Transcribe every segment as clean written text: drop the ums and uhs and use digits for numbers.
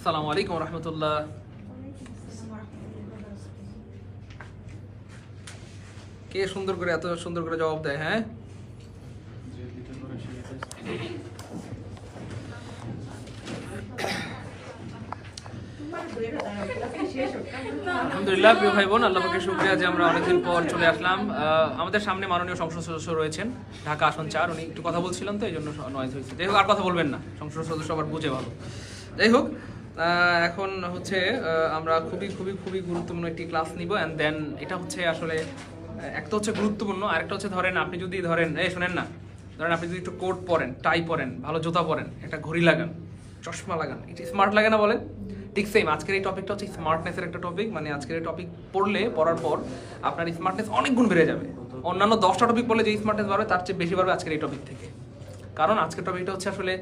আসসালামু আলাইকুম রহমতুল্লাহ। কে সুন্দর করে এত সুন্দর করে জবাব দেয়? হ্যাঁ, আলহামদুলিল্লাহ। প্রিয় ভাই বোন, আল্লাহ পাকের শুকরিয়া যে আমরা অনেকদিন পর চলে আসলাম। আমাদের সামনে মাননীয় সংসদ সদস্য রয়েছেন, ঢাকা আসন 4। উনি একটু কথা বলছিলেন, তো এই জন্য নয়েজ হয়েছে। যাই হোক, আর কথা বলবেন না, সংসদ সদস্য আবার বুঝে ভালো। যাই হোক, এখন হচ্ছে আমরা খুবই খুবই খুবই গুরুত্বপূর্ণ একটি ক্লাস নিব। অ্যান্ড দেন এটা হচ্ছে আসলে একটা হচ্ছে গুরুত্বপূর্ণ, আরেকটা হচ্ছে ধরেন আপনি যদি ধরেন শোনেন না, ধরেন আপনি যদি একটু কোট পরেন, টাই পরেন, ভালো জুতা পরেন, একটা ঘড়ি লাগান, চশমা লাগান, এটা স্মার্ট লাগে না বলেন? ঠিক সেম আজকের এই টপিকটা হচ্ছে স্মার্টনেসের একটা টপিক। মানে আজকের এই টপিক পড়ার পর আপনার স্মার্টনেস অনেক গুণ বেড়ে যাবে। অন্যান্য 10টা টপিক পড়লে যে স্মার্টনেস বাড়বে তার চেয়ে বেশি বাড়বে আজকের এই টপিক থেকে। কারণ আজকের টপিকটা হচ্ছে আসলে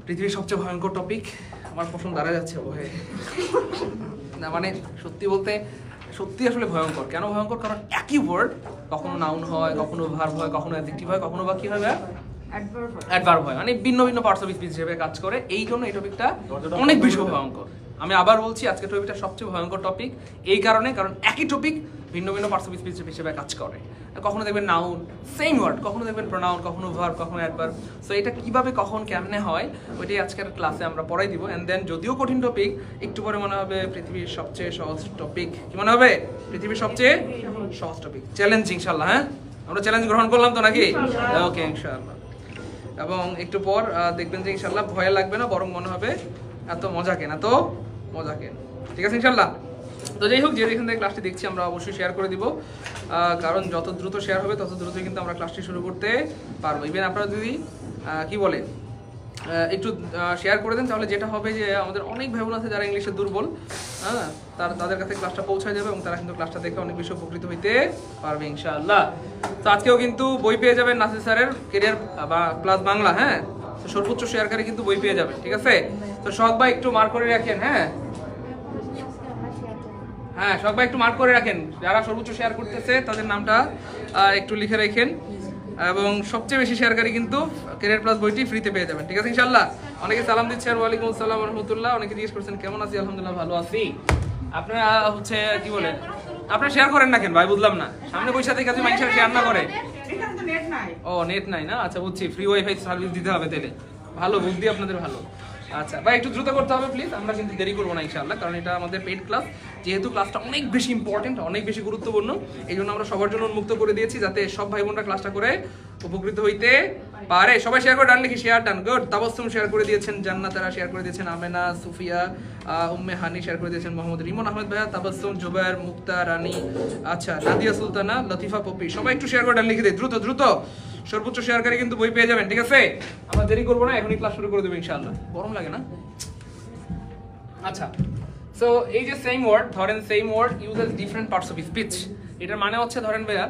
পৃথিবীর সবচেয়ে ভয়ঙ্কর টপিক। আমার প্রশ্ন দাঁড়া যাচ্ছে ভয়ে না, মানে সত্যি বলতে সত্যি আসলে ভয়ঙ্কর। কেন ভয়ঙ্কর? কারণ একই ওয়ার্ড কখনো নাউন হয়, কখনো ভার্ব হয়, কখনো অ্যাডজেক্টিভ হয়, কখনো বা কি হয়, অ্যাডভার্ব হয়, মানে ভিন্ন ভিন্ন পার্টস অফ স্পিচ হিসেবে কাজ করে। এই জন্য এই টপিকটা অনেক বেশি ভয়ঙ্কর। আমি আবার বলছি, আজকের টপিকটা সবচেয়ে ভয়ঙ্কর টপিক এই কারণে, কারণ একই টপিক ভিন্ন ভিন্ন পার্টস অফ স্পিচ হিসেবে কাজ করে। কখনো দেখবেন নাউন সেম ওয়ার্ড, কখনো দেখবেন প্রোনাউন, কখনো ভার্ব, কখনো অ্যাডভার্ব। সো এটা কিভাবে কখন কেমনে হয় ওইটাই আজকের ক্লাসে আমরা পড়াই দিব। অ্যান্ড দেন যদিও কঠিন টপিক, একটু পরে মনে হবে পৃথিবীর সবচেয়ে সহজ টপিক। কি মনে হবে? পৃথিবীর সবচেয়ে সহজ টপিক। চ্যালেঞ্জ ইনশাআল্লাহ। হ্যাঁ, আমরা চ্যালেঞ্জ গ্রহণ করলাম তো নাকি? ওকে, ইনশাআল্লাহ। এবং একটু পর দেখবেন যে ইনশাআল্লাহ ভয় লাগবে না, বরং মনে হবে এত মজা কেন, এত মজা কেন। ঠিক আছে ইনশাআল্লাহ। তো যাই হোক, যে যেখান থেকে ক্লাসটি দেখছি আমরা অবশ্যই শেয়ার করে দিব, কারণ যত দ্রুত শেয়ার হবে তত দ্রুতই কিন্তু আমরা ক্লাসটি শুরু করতে পারবো। ইভেন আপনারা যদি কি বলে একটু শেয়ার করে দেন, তাহলে যেটা হবে যে আমাদের অনেক ভাই বোন আছে যারা ইংলিশে দুর্বল, হ্যাঁ, তাদের কাছে ক্লাসটা পৌঁছায় যাবে এবং তারা কিন্তু ক্লাসটা দেখে অনেক বেশি উপকৃত হইতে পারবে ইনশাআল্লাহ। তো আজকেও কিন্তু বই পেয়ে যাবেন নাসির স্যারের কেরিয়ার বা প্লাস বাংলা। হ্যাঁ, তো সর্বোচ্চ শেয়ারকারী কিন্তু বই পেয়ে যাবেন। ঠিক আছে, তো শখ ভাই একটু মার্ক করে রাখেন। হ্যাঁ, শখ ভাই একটু মার্ক করে রাখেন, যারা সর্বোচ্চ শেয়ার করতেছে তাদের নামটা একটু লিখে রাখেন। এবং সবচেয়ে বেশি শেয়ারকারী কিন্তু ক্যারিয়ার প্লাস বইটি ফ্রিতে পেয়ে যাবেন। ঠিক আছে ইনশাআল্লাহ। অনেকে সালাম দিচ্ছেন, ওয়ালাইকুম আসসালাম ওয়া রাহমাতুল্লাহ। অনেকে জিজ্ঞেস করছেন কেমন আছি? আলহামদুলিল্লাহ ভালো আছি। আপনারা হচ্ছে কি বলেন, আপনারা শেয়ার করেন না কেন ভাই? বুঝলাম না। সামনে বসে থেকে কাজে মানুষ শেয়ার না করে। ও, নেট নাই না? আচ্ছা, বুঝছি, ফ্রি ওয়াইফাই সার্ভিস দিতে হবে তাহলে। ভালো বুদ্ধি আপনাদের, ভালো। আচ্ছা ভাই, একটু দ্রুত করতে হবে প্লিজ, আমরা কিন্তু দেরি করবো না ইনশাআল্লাহ, কারণ এটা আমাদের পেইড ক্লাস। যেহেতু ক্লাসটা অনেক বেশি ইম্পর্টেন্ট, অনেক বেশি গুরুত্বপূর্ণ, এই জন্য আমরা সবার জন্য উন্মুক্ত করে দিয়েছি, যাতে সব ভাই বোনরা ক্লাসটা করে উপকৃত হইতে পারে। সবাই শেয়ার করে ডান লিখি, share done. Good. Tabassum share করে দিয়েছেন, জান্নাতারা শেয়ার করে দিয়েছেন, আমেনা, সুফিয়া, উম্মে হানি শেয়ার করে দিয়েছেন, মোহাম্মদ রিমন আহমেদ ভাইয়া, তাবাসসুম, জুবায়ের, মুক্তা রানী, আচ্ছা, নাদিয়া সুলতানা, লতিফা পপি, সবাই একটু শেয়ার করে ডান লিখে দেয় দ্রুত দ্রুত। সর্বোচ্চ শেয়ারকারী কিন্তু বই পেয়ে যাবেন। ঠিক আছে, আমরা দেরি করবো না, এখনই ক্লাস শুরু করে দেবো ইনশাআল্লাহ। গরম লাগে না? আচ্ছা, সো এই যে সেম ওয়ার্ড, ধরেন same word uses different parts of speech. এটার মানে হচ্ছে ধরেন ভাইয়া,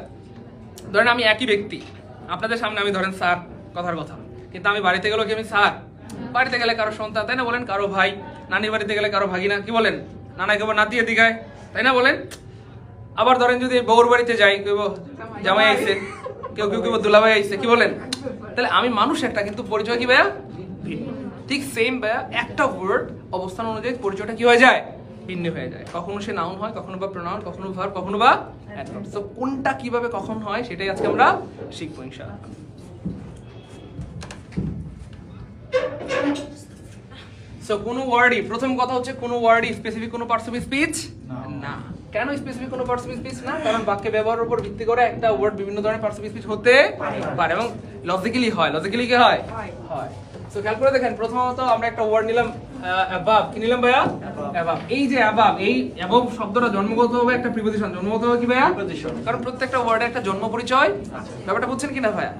ধরেন আমি একই ব্যক্তি, আপনাদের সামনে আমি ধরেন স্যার, কথার কথা, কিন্তু আমি বাড়িতে গেলেও কি আমি স্যার? বাড়িতে গেলে কারো সন্তান, তাই না বলেন? কারো ভাই, নানির বাড়িতে গেলে কারো ভাগিনা, কি বলেন? নানাকে আবার নাতিয়ে দিঘায়, তাই না বলেন? আবার ধরেন যদি বউর বাড়িতে যাই, কেউ জামাই আইছে, কেউ কেউ কেউ দুলাভাই আইছে, কি বলেন? তাহলে আমি মানুষ একটা, কিন্তু পরিচয় কি ভাইয়া? ঠিক সেম ভাইয়া, একটা ওয়ার্ড অবস্থান অনুযায়ী পরিচয়টা কি হয়ে যায়? ভিন্ন হয়ে যায়। কখনো সে নাউন হয়, কখনো বা প্রোনাউন, কখনো ভার্ব, কখনো বা অ্যাডভার্ব। সো কোনটা কিভাবে কখন হয় সেটাই আজকে আমরা শিখবো ইনশাআল্লাহ। সো কোন ওয়ার্ডই, প্রথম কথা হচ্ছে কোন ওয়ার্ডই স্পেসিফিক কোনো পার্টস অফ স্পিচ না। কেন স্পেসিফিক কোনো পার্টস অফ স্পিচ না? কারণ বাক্যে ব্যবহারের উপর ভিত্তি করে একটা ওয়ার্ড বিভিন্ন ধরনের পার্টস অফ স্পিচ হতে পারে এবং লজিক্যালি হয়। লজিক্যালি কি হয়? হয়। সো খেয়াল করে দেখেন, প্রথমত আমরা একটা ওয়ার্ড নিলাম অ্যাবাভ। কি নিলাম ভাইয়া? অ্যাবাভ। এই যে অ্যাবাভ, এই অ্যাবাভ শব্দটা জন্মগতভাবে একটা প্রিপজিশন। জন্মগতভাবে কি ভাইয়া? প্রিপজিশন। কারণ প্রত্যেকটা ওয়ার্ডে একটা জন্ম পরিচয় আছে। ব্যাপারটা বুঝছেন কিনা ভাইয়া?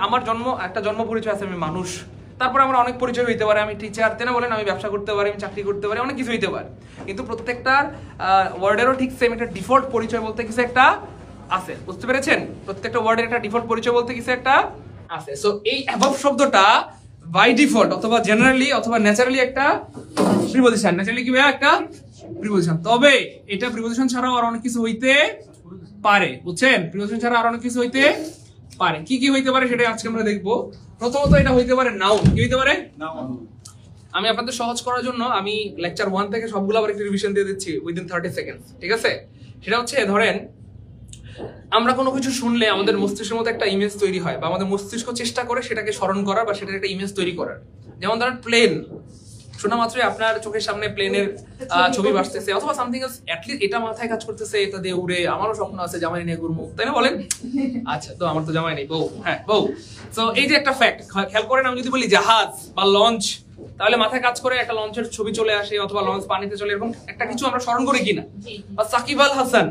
আমার জন্ম, একটা জন্ম পরিচয় আছে, আমি মানুষ। তারপরে আমার অনেক পরিচয় হইতে পারে, আমি টিচার, তাই না বলেন? আমি ব্যবসা করতে পারি, আমি চাকরি করতে পারি, অনেক কিছু হইতে পারে। কিন্তু প্রত্যেকটার ওয়ার্ডেরও ঠিক সেম একটা ডিফল্ট পরিচয় বলতে কিছু একটা আছে। বুঝতে পেরেছেন? প্রত্যেকটা ওয়ার্ডের একটা ডিফল্ট পরিচয় বলতে কিছু একটা আছে। সো এই অ্যাবাভ শব্দটা বাই ডিফল্ট অথবা জেনারেলি অথবা ন্যাচারালি একটা প্রিপজিশন। ন্যাচারালি কি ভাইয়া? একটা প্রিপজিশন। তবে এটা প্রিপজিশন ছাড়াও আর অনেক কিছু হইতে পারে। বুঝছেন? প্রিপজিশন ছাড়া আর অনেক কিছু হইতে পারে। কি কি হইতে পারে সেটা আজকে আমরা দেখবো। প্রথমত এটা হইতে পারে নাউন। কি হইতে পারে? নাউন। আমি আপনাদের সহজ করার জন্য আমি লেকচার 1 থেকে সবগুলো আবার একটু রিভিশন দিয়ে দিচ্ছি উইদিন 30 সেকেন্ডস, ঠিক আছে? সেটা হচ্ছে ধরেন আমরা কোনো কিছু শুনলে আমাদের মস্তিষ্কের মধ্যে একটা ইমেজ তৈরি হয়, বা আমাদের মস্তিষ্ক চেষ্টা করে সেটাকে স্মরণ করার বা সেটার একটা ইমেজ তৈরি করার। যেমন ধরেন প্লেন শোনা মাত্রই আপনার চোখের সামনে প্লেনের ছবি ভাসতেছে, অথবা সামথিং এলস, অ্যাটলিস্ট এটা মাথায় কাজ করতেছে, এটা দিয়ে উড়ে, আমারও স্বপ্ন আছে জামাই নিয়ে ঘুরবো, তাই না বলেন? আচ্ছা, তো আমার তো জামাই নেই, বউ, হ্যাঁ বউ। তো এই যে একটা ফ্যাক্ট, খেয়াল করেন, আমি যদি বলি জাহাজ বা লঞ্চ, তাহলে মাথায় কাজ করে একটা লঞ্চের ছবি চলে আসে, অথবা লঞ্চ পানিতে চলে, এরকম একটা কিছু আমরা স্মরণ করি কিনা? বা সাকিব আল হাসান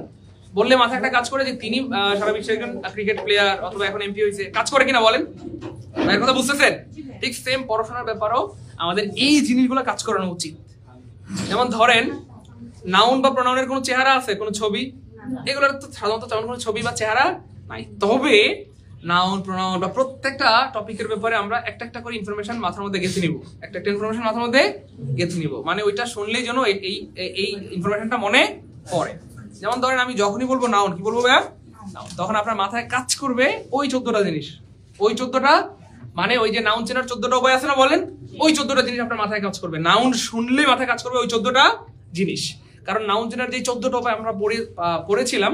বললে মাথায় একটা কাজ করে যে তিনি সারা বিশ্বের একজন ক্রিকেট প্লেয়ার, অথবা এখন এমপি হয়েছে, কাজ করে কিনা বলেন? এর কথা বুঝতেছেন? ঠিক সেম পড়াশোনার ব্যাপারেও আমাদের এই জিনিসগুলো কাজ করানো উচিত। যেমন ধরেন নাউন বা প্রোনাউনের কোনো চেহারা আছে, কোনো ছবি, এগুলোর তো সাধারণত তেমন কোনো ছবি বা চেহারা নাই। তবে নাউন, প্রোনাউন বা প্রত্যেকটা টপিকের ব্যাপারে আমরা একটা একটা করে ইনফরমেশন মাথার মধ্যে গেঁথে নিব, একটা একটা ইনফরমেশন মাথার মধ্যে গেঁথে নিব, মানে ওইটা শুনলেই যেন এই ইনফরমেশনটা মনে পড়ে। যেমন ধরেন আমি যখনই বলবো নাউন, কি বলবো ভাইয়া? নাউন, তখন আপনার মাথায় কাজ করবে ওই 14টা জিনিস, ওই 14টা, মানে ওই যে নাউন চেনার 14টা উপায় আছে না বলেন, ওই 14টা জিনিস আপনার মাথায় কাজ করবে। নাউন শুনলে মাথায় কাজ করবে ওই 14টা জিনিস, কারণ নাউন চেনার যে 14টা উপায় আমরা পড়েছিলাম,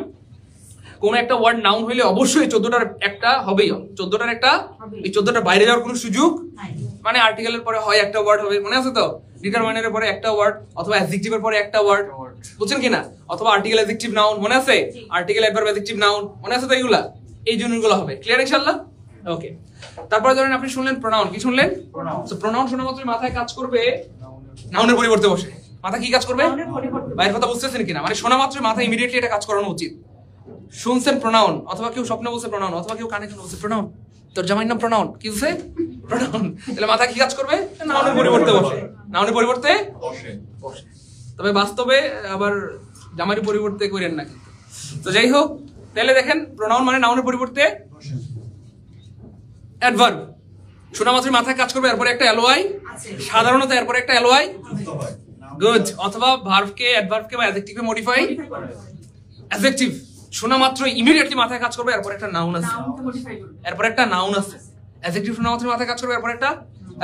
কোন একটা ওয়ার্ড নাউন হইলে অবশ্যই 14টার একটা হবেই, 14টার একটা, এই 14টার বাইরে যাওয়ার কোনো সুযোগ, মানে আর্টিকেলের পরে হয় একটা ওয়ার্ড হবে, মনে আছে তো? ডিটারমাইনারের পরে একটা ওয়ার্ড, অথবা অ্যাডজেক্টিভের পরে একটা ওয়ার্ড, বুঝছেন কিনা? অথবা আর্টিকেল অ্যাডজেক্টিভ নাউন, মনে আছে? আর্টিকেল অ্যাডভার্ব অ্যাডজেক্টিভ নাউন, মনে আছে তো? এইগুলা, এই জিনিসগুলো হবে। ক্লিয়ার ইনশাআল্লাহ? ওকে। তারপরে ধরেন আপনি শুনলেন প্রোনাউন, কি শুনলেন? সো প্রোনাউন শোনা মাত্রই মাথায় কাজ করবে নাউনের পরিবর্তে বসে। মাথা কি কাজ করবে? বাইরের কথা বুঝতেছেন কিনা? মানে শোনা মাত্রই মাথা ইমিডিয়েটলি এটা কাজ করানো উচিত। শুনছেন প্রোনাউন, অথবা কেউ স্বপ্নে বলছে প্রোনাউন, অথবা কেউ কানে কানে বলছে প্রোনাউন, তোর জামাইর নাম প্রোনাউন, কি বলছে? প্রোনাউন। তাহলে মাথা কি কাজ করবে? নাউনের পরিবর্তে বসে, নাউনের পরিবর্তে বসে। তবে বাস্তবে আবার জামাইয়ের পরিবর্তে করেন না কিন্তু। তো যাই হোক, তাহলে দেখেন প্রোনাউন মানে নাউনের পরিবর্তে অ্যাডভার্ব, শোনা মাত্রই মাথায় কাজ করবে, এরপরে একটা এলওআই, সাধারণত এরপরে একটা এলওআই, গুড, অথবা ভার্বকে অ্যাডভার্বকে বা অ্যাডজেক্টিভে মডিফাই, অ্যাডজেক্টিভ শোনা মাত্রই ইমিডিয়েটলি মাথায় কাজ করবে, এরপর একটা নাউন আছে, এরপর একটা নাউন আছে। অ্যাডজেক্টিভ শোনা মাত্রই মাথায় কাজ করবে, এরপর একটা,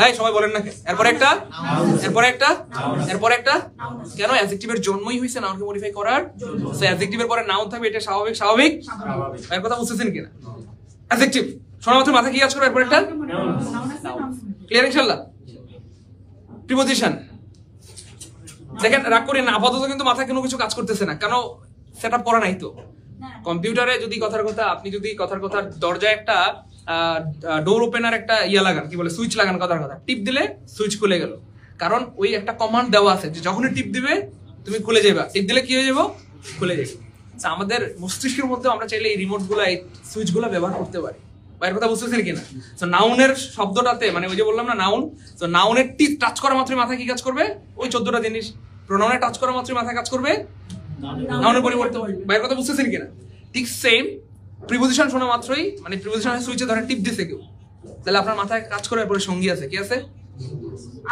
এই সবাই বলেন না, এরপর একটা, এরপর একটা, এরপর একটা। কেন? অ্যাডজেক্টিভের জন্মই হইছে নাউনকে মডিফাই করার। সো অ্যাডজেক্টিভের পরে নাউন থাকবে, এটা স্বাভাবিক, স্বাভাবিক। এর কথা বুঝতেছেন কিনা? অ্যাডজেক্টিভ শোনা মাত্রই মাথায় কি কাজ করবে, এরপর একটা নাউন। ক্লিয়ার ইনশাআল্লাহ? প্রিপোজিশন দেখেন, রাগ করেন না, আপাতত কিন্তু মাথায় কোনো কিছু কাজ করতেছে না, কেন? সেটআপ করা নাই তো। কম্পিউটারে যদি কথার কথা, আপনি যদি কথার কথা দরজায় একটা ডোর ওপেনার একটা ইয়া লাগান, কি বলে, সুইচ লাগান, কথার কথা টিপ দিলে সুইচ খুলে গেল, কারণ ওই একটা কমান্ড দেওয়া আছে যে যখনই টিপ দিবে তুমি খুলে যাবে, টিপ দিলে কি হয়ে যাবো? খুলে যাবে। আমাদের মস্তিষ্কের মধ্যে আমরা চাইলে এই রিমোট গুলা, এই সুইচ গুলা ব্যবহার করতে পারি। বাইরের কথা বুঝতেছেন কিনা? তো নাউনের শব্দটাতে, মানে ওই যে বললাম না নাউন, তো নাউনের টিপ টাচ করা মাত্রই মাথায় কি কাজ করবে? ওই 14টা জিনিস। প্রোনাউনে টাচ করা মাত্রই মাথায় কাজ করবে নাউনের পরিবর্তে। বাইরের কথা বুঝতেছেন কিনা? ঠিক সেম প্রিপোজিশন শোনা মাত্রই, মানে প্রিপোজিশন সুইচে ধরে টিপ দিছে কেউ, তাহলে আপনার মাথায় কাজ করে, এরপরে সঙ্গী আছে, কি আছে?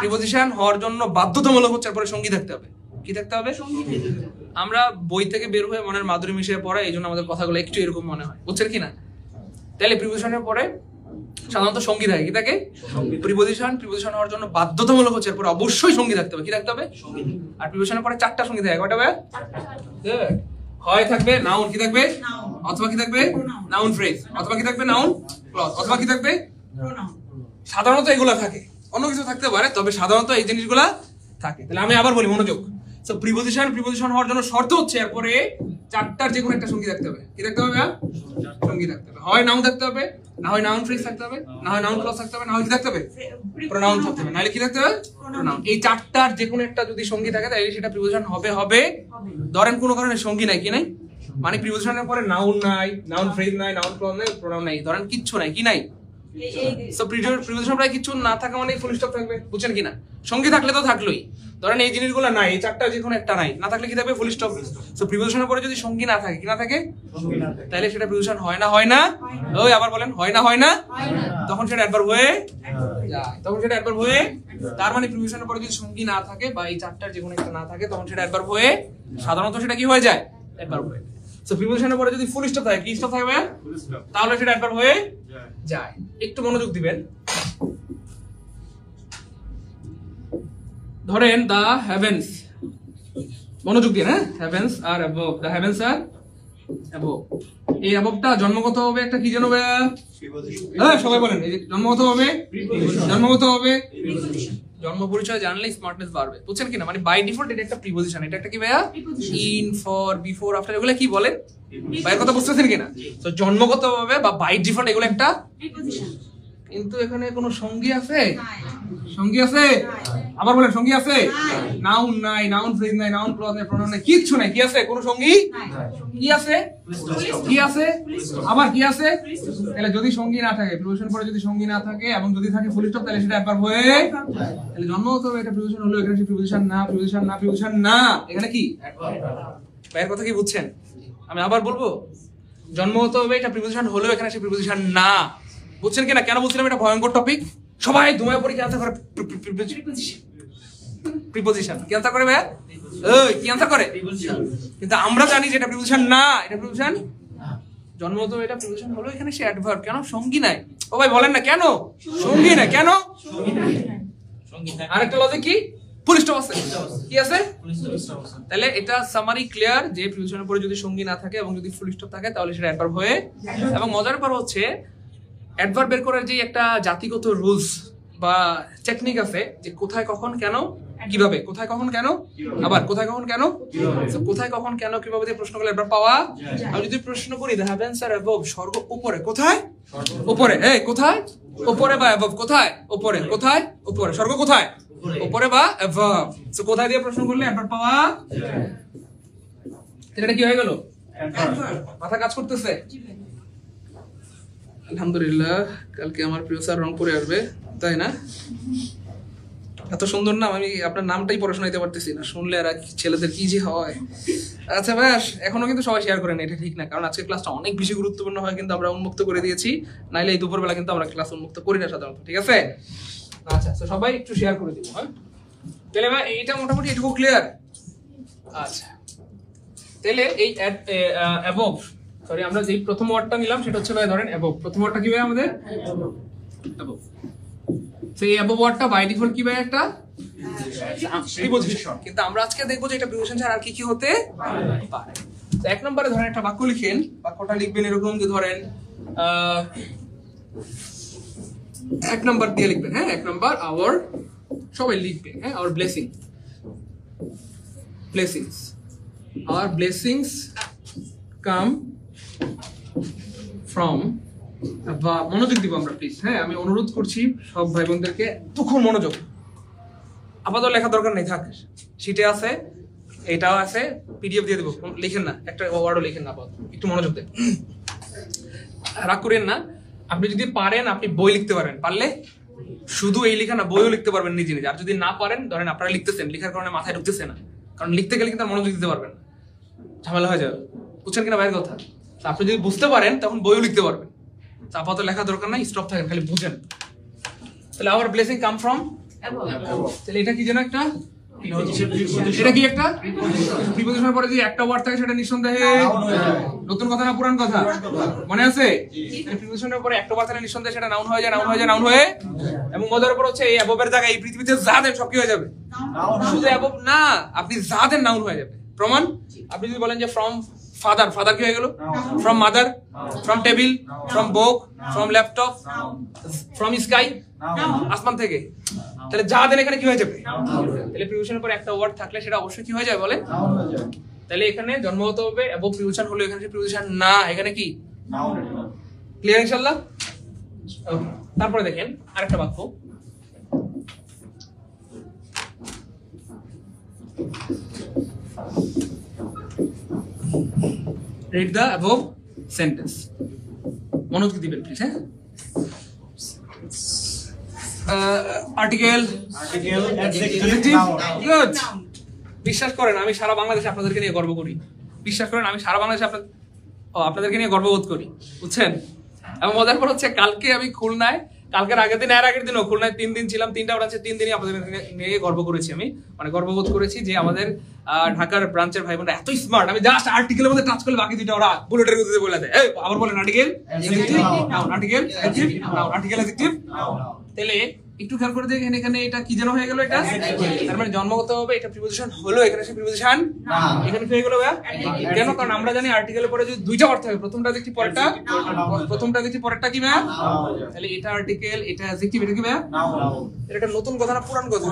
প্রিপোজিশন হওয়ার জন্য বাধ্যতামূলক হচ্ছে এরপরে সঙ্গী থাকতে হবে। কি থাকতে হবে? আমরা বই থেকে বের হয়ে মনের মাধুরী মিশিয়ে পড়া, এই জন্য আমাদের কথাগুলো একটু এরকম মনে হয়, বুঝছেন কিনা? তাহলে প্রিপোজিশনের পরে সাধারণত সঙ্গী থাকে, কি থাকে? প্রিপোজিশন হওয়ার জন্য বাধ্যতামূলক হচ্ছে এরপরে অবশ্যই সঙ্গী থাকতে হবে। কি থাকতে হবে? আর প্রিপোজিশনের পরে 4টা সঙ্গী থাকে, কয়টা হবে? হয় থাকবে নাউন, কি থাকবে? অথবা কি থাকবে? নাউন ফ্রেজ, অথবা কি থাকবে? নাউন ক্লজ, অথবা কি থাকবে? প্রোনাউন। সাধারণত এগুলা থাকে, অন্য কিছু থাকতে পারে, তবে সাধারণত এই জিনিসগুলা থাকে। তাহলে আমি আবার বলি, মনোযোগ। সো প্রিপোজিশন হওয়ার জন্য শর্ত হচ্ছে এরপরে 4টার যে কোনো একটা সঙ্গী থাকতে হবে। কি থাকতে হবে? সঙ্গী থাকতে হবে। হয় নাউন থাকতে হবে, না হয় নাউন ফ্রেজ থাকতে হবে, না হয় নাউন ক্লজ থাকতে হবে, না হয় কি থাকতে হবে? প্রোনাউন থাকতে হবে, নাহলে কি থাকতে হবে? প্রোনাউন। এই 4টার যে কোনো একটা যদি সঙ্গী থাকে তাহলে সেটা প্রিপোজিশন হবে। ধরেন কোনো কারণে সঙ্গী নাই, কি নাই? মানে প্রিপোজিশনের পরে নাউন নাই, নাউন ফ্রেজ নাই, নাউন ক্লজ নাই, প্রোনাউন নাই, ধরেন কিচ্ছু নাই, কি নাই? সো প্রিপোজিশন প্রায় কিছু না থাকা মানে ফুল স্টপ থাকবে, বুঝছেন কিনা? সঙ্গী থাকলে তো থাকলোই, ধরেন এই জিনিসগুলো নাই, এই 4টা যে কোনো একটা নাই, না থাকলে কি থাকবে? Full stop. সো প্রিপোজিশনের পরে যদি সঙ্গী না থাকে, কি না থাকে? তাহলে সেটা প্রিপোজিশন হয় না, হয় না? ওই আবার বলেন, হয় না, হয় না? তখন সেটা অ্যাডভার্ব হয়ে যায়, তখন সেটা অ্যাডভার্ব হয়ে, তার মানে প্রিপোজিশনের পরে যদি সঙ্গী না থাকে বা এই 4টার যে কোনো একটা না থাকে, তখন সেটা অ্যাডভার্ব হয়ে, সাধারণত সেটা কি হয়ে যায়? অ্যাডভার্ব হয়ে। সো প্রিপোজিশনের পরে যদি ফুল স্টপ থাকে, কি স্টপ থাকবে? তাহলে সেটা অ্যাডভার্ব হয়ে যায়। একটু মনোযোগ দিবেন। ধরেন দ্য হেভেন্স, মনোযোগ দিয়ে, হ্যাঁ, heavens are above, the heavens are above. এই অ্যাবভটা জন্মগত হবে একটা কি জানো ভাইয়া? হ্যাঁ সবাই বলেন, এই যে জন্মগত হবে, জন্মগত হবে। জন্ম পরিচয় জানলে স্মার্টনেস বাড়বে, বুঝছেন কিনা? মানে বাই ডিফল্ট এটা একটা প্রিপজিশন, এটা একটা কি ভাইয়া? ইন, ফর, বিফোর, আফটার, এগুলো কি বলেন? ভাইয়ের কথা বুঝতেছেন কিনা? তো জন্মগত ভাবে বা বাই ডিফল্ট এগুলো একটা প্রিপজিশন। কিন্তু এখানে কোনো সঙ্গী আছে? সঙ্গী আছে? আবার বলেন, সঙ্গী আছে? নাউন নাই, নাউন ফ্রেজ নাই, নাউন ক্লজ নাই, প্রোনাউন নাই, কিচ্ছু নাই। কি আছে? কোনো সঙ্গী কি আছে? কি আছে? আবার কি আছে? তাহলে যদি সঙ্গী না থাকে, প্রিপজিশন পরে যদি সঙ্গী না থাকে এবং যদি থাকে ফুল স্টপ, তাহলে সেটা অ্যাডভার্ব হয়ে, তাহলে জন্মগত হবে এটা প্রিপজিশন হলো, এখানে সে প্রিপজিশন না, প্রিপজিশন না, প্রিপজিশন না, এখানে কি অ্যাডভার্ব। ভাইয়ের কথা কি বুঝছেন? আমি আবার বলবো, জন্মগত হবে এটা প্রিপজিশন হলো, এখানে সে প্রিপজিশন না, বুঝছেন কিনা? কেন বলছিলাম এটা ভয়ঙ্কর টপিক? সবাই ধুমায় পড়ে কি আনসার করে? প্রিপজিশন কি আনসার করে ভাই? এই কি আনসার করে? কিন্তু আমরা জানি যে এটা প্রিপজিশন না, এটা প্রিপজিশন জন্মগত এটা প্রিপজিশন হলো, এখানে সে অ্যাডভার্ব। কেন? সঙ্গী নাই। ও ভাই বলেন না কেন সঙ্গী নাই? কেন? আরেকটা লজিক কি? ফুল স্টপ আছে। কি আছে? তাহলে এটা সামারি ক্লিয়ার যে প্রিপজিশনের পরে যদি সঙ্গী না থাকে এবং যদি ফুল স্টপ থাকে তাহলে সেটা অ্যাডভার্ব হয়ে। এবং মজার ব্যাপার হচ্ছে অ্যাডভার্ব বের করার যে একটা জাতিগত রুলস বা টেকনিক আছে, যে কোথায় কখন কেন কিভাবে, কোথায় কখন কেন, আবার কোথায় কখন কেন, কোথায় কখন কেন কিভাবে দিয়ে প্রশ্ন করলে অ্যাডভার্ব পাওয়া। আমি যদি প্রশ্ন করি দ্য হেভেন্স আর অ্যাবভ, স্বর্গ উপরে, কোথায়? উপরে। এই কোথায়? উপরে বা অ্যাবভ, কোথায়? উপরে। কোথায়? উপরে। স্বর্গ কোথায়? উপরে বা অ্যাবভ। সো কোথায় দিয়ে প্রশ্ন করলে অ্যাডভার্ব পাওয়া। এটা কি হয়ে গেল? মাথা কাজ করতেছে? আলহামদুলিল্লাহ, কালকে আমার প্রিয় স্যার রংপুরে আসবে, তাই না? এত সুন্দর নাম, আমি আপনার নামটাই পড়ে শোনাইতে পারতেছি না, শুনলে আর ছেলেদের কি যে হয়। আচ্ছা ব্যাস, এখনো কিন্তু সবাই শেয়ার করেন, এটা ঠিক না, কারণ আজকে ক্লাসটা অনেক বেশি গুরুত্বপূর্ণ হয়, কিন্তু আমরা উন্মুক্ত করে দিয়েছি, নাইলে এই দুপুরবেলা কিন্তু আমরা ক্লাস উন্মুক্ত করি না সাধারণত, ঠিক আছে? আচ্ছা, তো সবাই একটু শেয়ার করে দিব। হ্যাঁ, তাহলে ভাই এইটা মোটামুটি এটুকু ক্লিয়ার। আচ্ছা, তাহলে এই অ্যাবভ, সরি আমরা যে প্রথম ওয়ার্ডটা নিলাম সেটা হচ্ছে ভাই ধরেন অ্যাবভ। প্রথম ওয়ার্ডটা কি ভাই আমাদের? অ্যাবভ। সেই অ্যাবভ ওয়ার্ডটা বাই ডিফল্ট কি ভাই? একটা প্রিপজিশন। কিন্তু আমরা আজকে দেখবো যে এটা প্রিপজিশন ছাড়া আর কি কি হতে পারে। তো এক নম্বরে ধরেন একটা বাক্য লিখেন, বাক্যটা লিখবেন এরকম যে ধরেন এক নাম্বার দিয়ে লিখবেন। হ্যাঁ, এক নাম্বার আওয়ার, সবাই লিখবেন। হ্যাঁ, our blessing, blessings, our blessings come from. বা মনোযোগ দিব আমরা প্লিজ। হ্যাঁ, আমি অনুরোধ করছি সব ভাই বোনদেরকে তখন মনোযোগ। আপাতত লেখা দরকার নেই, থাক, শিটে আছে, এটাও আছে, পিডিএফ দিয়ে দেবো, লিখেন না, একটা ওয়ার্ডও লিখেন না, আপাতত একটু মনোযোগ দেন, রাগ করেন না। আপনি যদি পারেন আপনি বই লিখতে পারেন, পারলে শুধু এই লেখা না বইও লিখতে পারবেন নিজে নিজে। আর যদি না পারেন, ধরেন আপনারা লিখতেছেন, লেখার কারণে মাথায় ঢুকতেছে না, কারণ লিখতে গেলে কিন্তু মনোযোগ দিতে পারবেন না, ঝামেলা হয়ে যাবে, বুঝছেন কিনা ভাইয়ের কথা? আপনি যদি বুঝতে পারেন তখন বইও লিখতে পারবেন। আপাতত লেখা দরকার নাই, স্টপ থাকেন, খালি বুঝেন। তাহলে our blessing come from above. তাহলে এটা কি যেন একটা, এটা কি একটা প্রিপজিশনের পরে যে একটা ওয়ার্ড থাকে সেটা নিঃসন্দেহে নতুন কথা না পুরান কথা? মনে আছে? প্রিপজিশনের পরে একটা ওয়ার্ড থাকলে নিঃসন্দেহে সেটা নাউন হয়ে যায়, নাউন হয়ে যায়, নাউন হয়ে। এবং মজার উপর হচ্ছে এই অ্যাবভের জায়গায় এই পৃথিবীতে যা দেন সব কি হয়ে যাবে? শুধু অ্যাবভ না, আপনি যা দেন নাউন হয়ে যাবে। প্রমাণ, আপনি যদি বলেন যে ফ্রম ফাদার, ফাদার কি হয়ে গেল? From mother, from table, from book, from laptop, from sky, আসমান থেকে। তাহলে যা দেন এখানে কি হয়ে যাবে? তাহলে প্রিপজিশনের পর একটা ওয়ার্ড থাকলে সেটা অবশ্যই কি হয়ে যায় বলেন? তাহলে এখানে জন্মগত হবে অ্যাবভ প্রিপজিশন হলো, এখানে প্রিপজিশন না, এখানে কি ক্লিয়ার ইনশাআল্লাহ? তারপরে দেখেন আরেকটা বাক্য, read the above sentence. মনোযোগ দিবেন প্লিজ। হ্যাঁ, আর্টিকেল, অ্যাডজেক্টিভ, গুড। বিশ্বাস করেন আমি সারা বাংলাদেশে আপনাদেরকে নিয়ে গর্ব করি, বিশ্বাস করেন আমি সারা বাংলাদেশে আপনাদেরকে নিয়ে গর্ববোধ করি, বুঝছেন? এবং মজার পর হচ্ছে কালকে আমি খুলনায়, কালকের আগের দিন, এর আগের দিনও খুলনায় 3 দিন ছিলাম, 3টা ব্রাঞ্চে 3 দিনই আপনাদের নিয়ে গর্ব করেছি। আমি মানে গর্ববোধ করেছি যে আমাদের ঢাকার ব্রাঞ্চের ভাই বোনরা এত স্মার্ট। আমি জাস্ট আর্টিকেলের মধ্যে টাচ করলে বাকি দুইটা ওরা বুলেটের মধ্যে বলে দেয়। আবার বলেন আর্টিকেল, আর্টিকেল, আর্টিকেল, অ্যাডজেক্টিভ। তাহলে একটু খেয়াল করে দেখেন এখানে এটা কি যেন হয়ে গেল, এটা তার মানে জন্মগতভাবে এটা প্রিপোজিশন হলো, এখানে সে প্রিপোজিশন না, এখানে কি হয়ে গেল ভাইয়া? কেন? কারণ আমরা জানি আর্টিকেলের পরে যদি দুইটা অর্থ থাকে, প্রথমটা দেখি পরেরটা, প্রথমটা দেখি পরেরটা কি ভাইয়া? তাহলে এটা আর্টিকেল, এটা অ্যাডজেক্টিভ, এটা কি ভাইয়া? এটা নতুন কথা না পুরান কথা?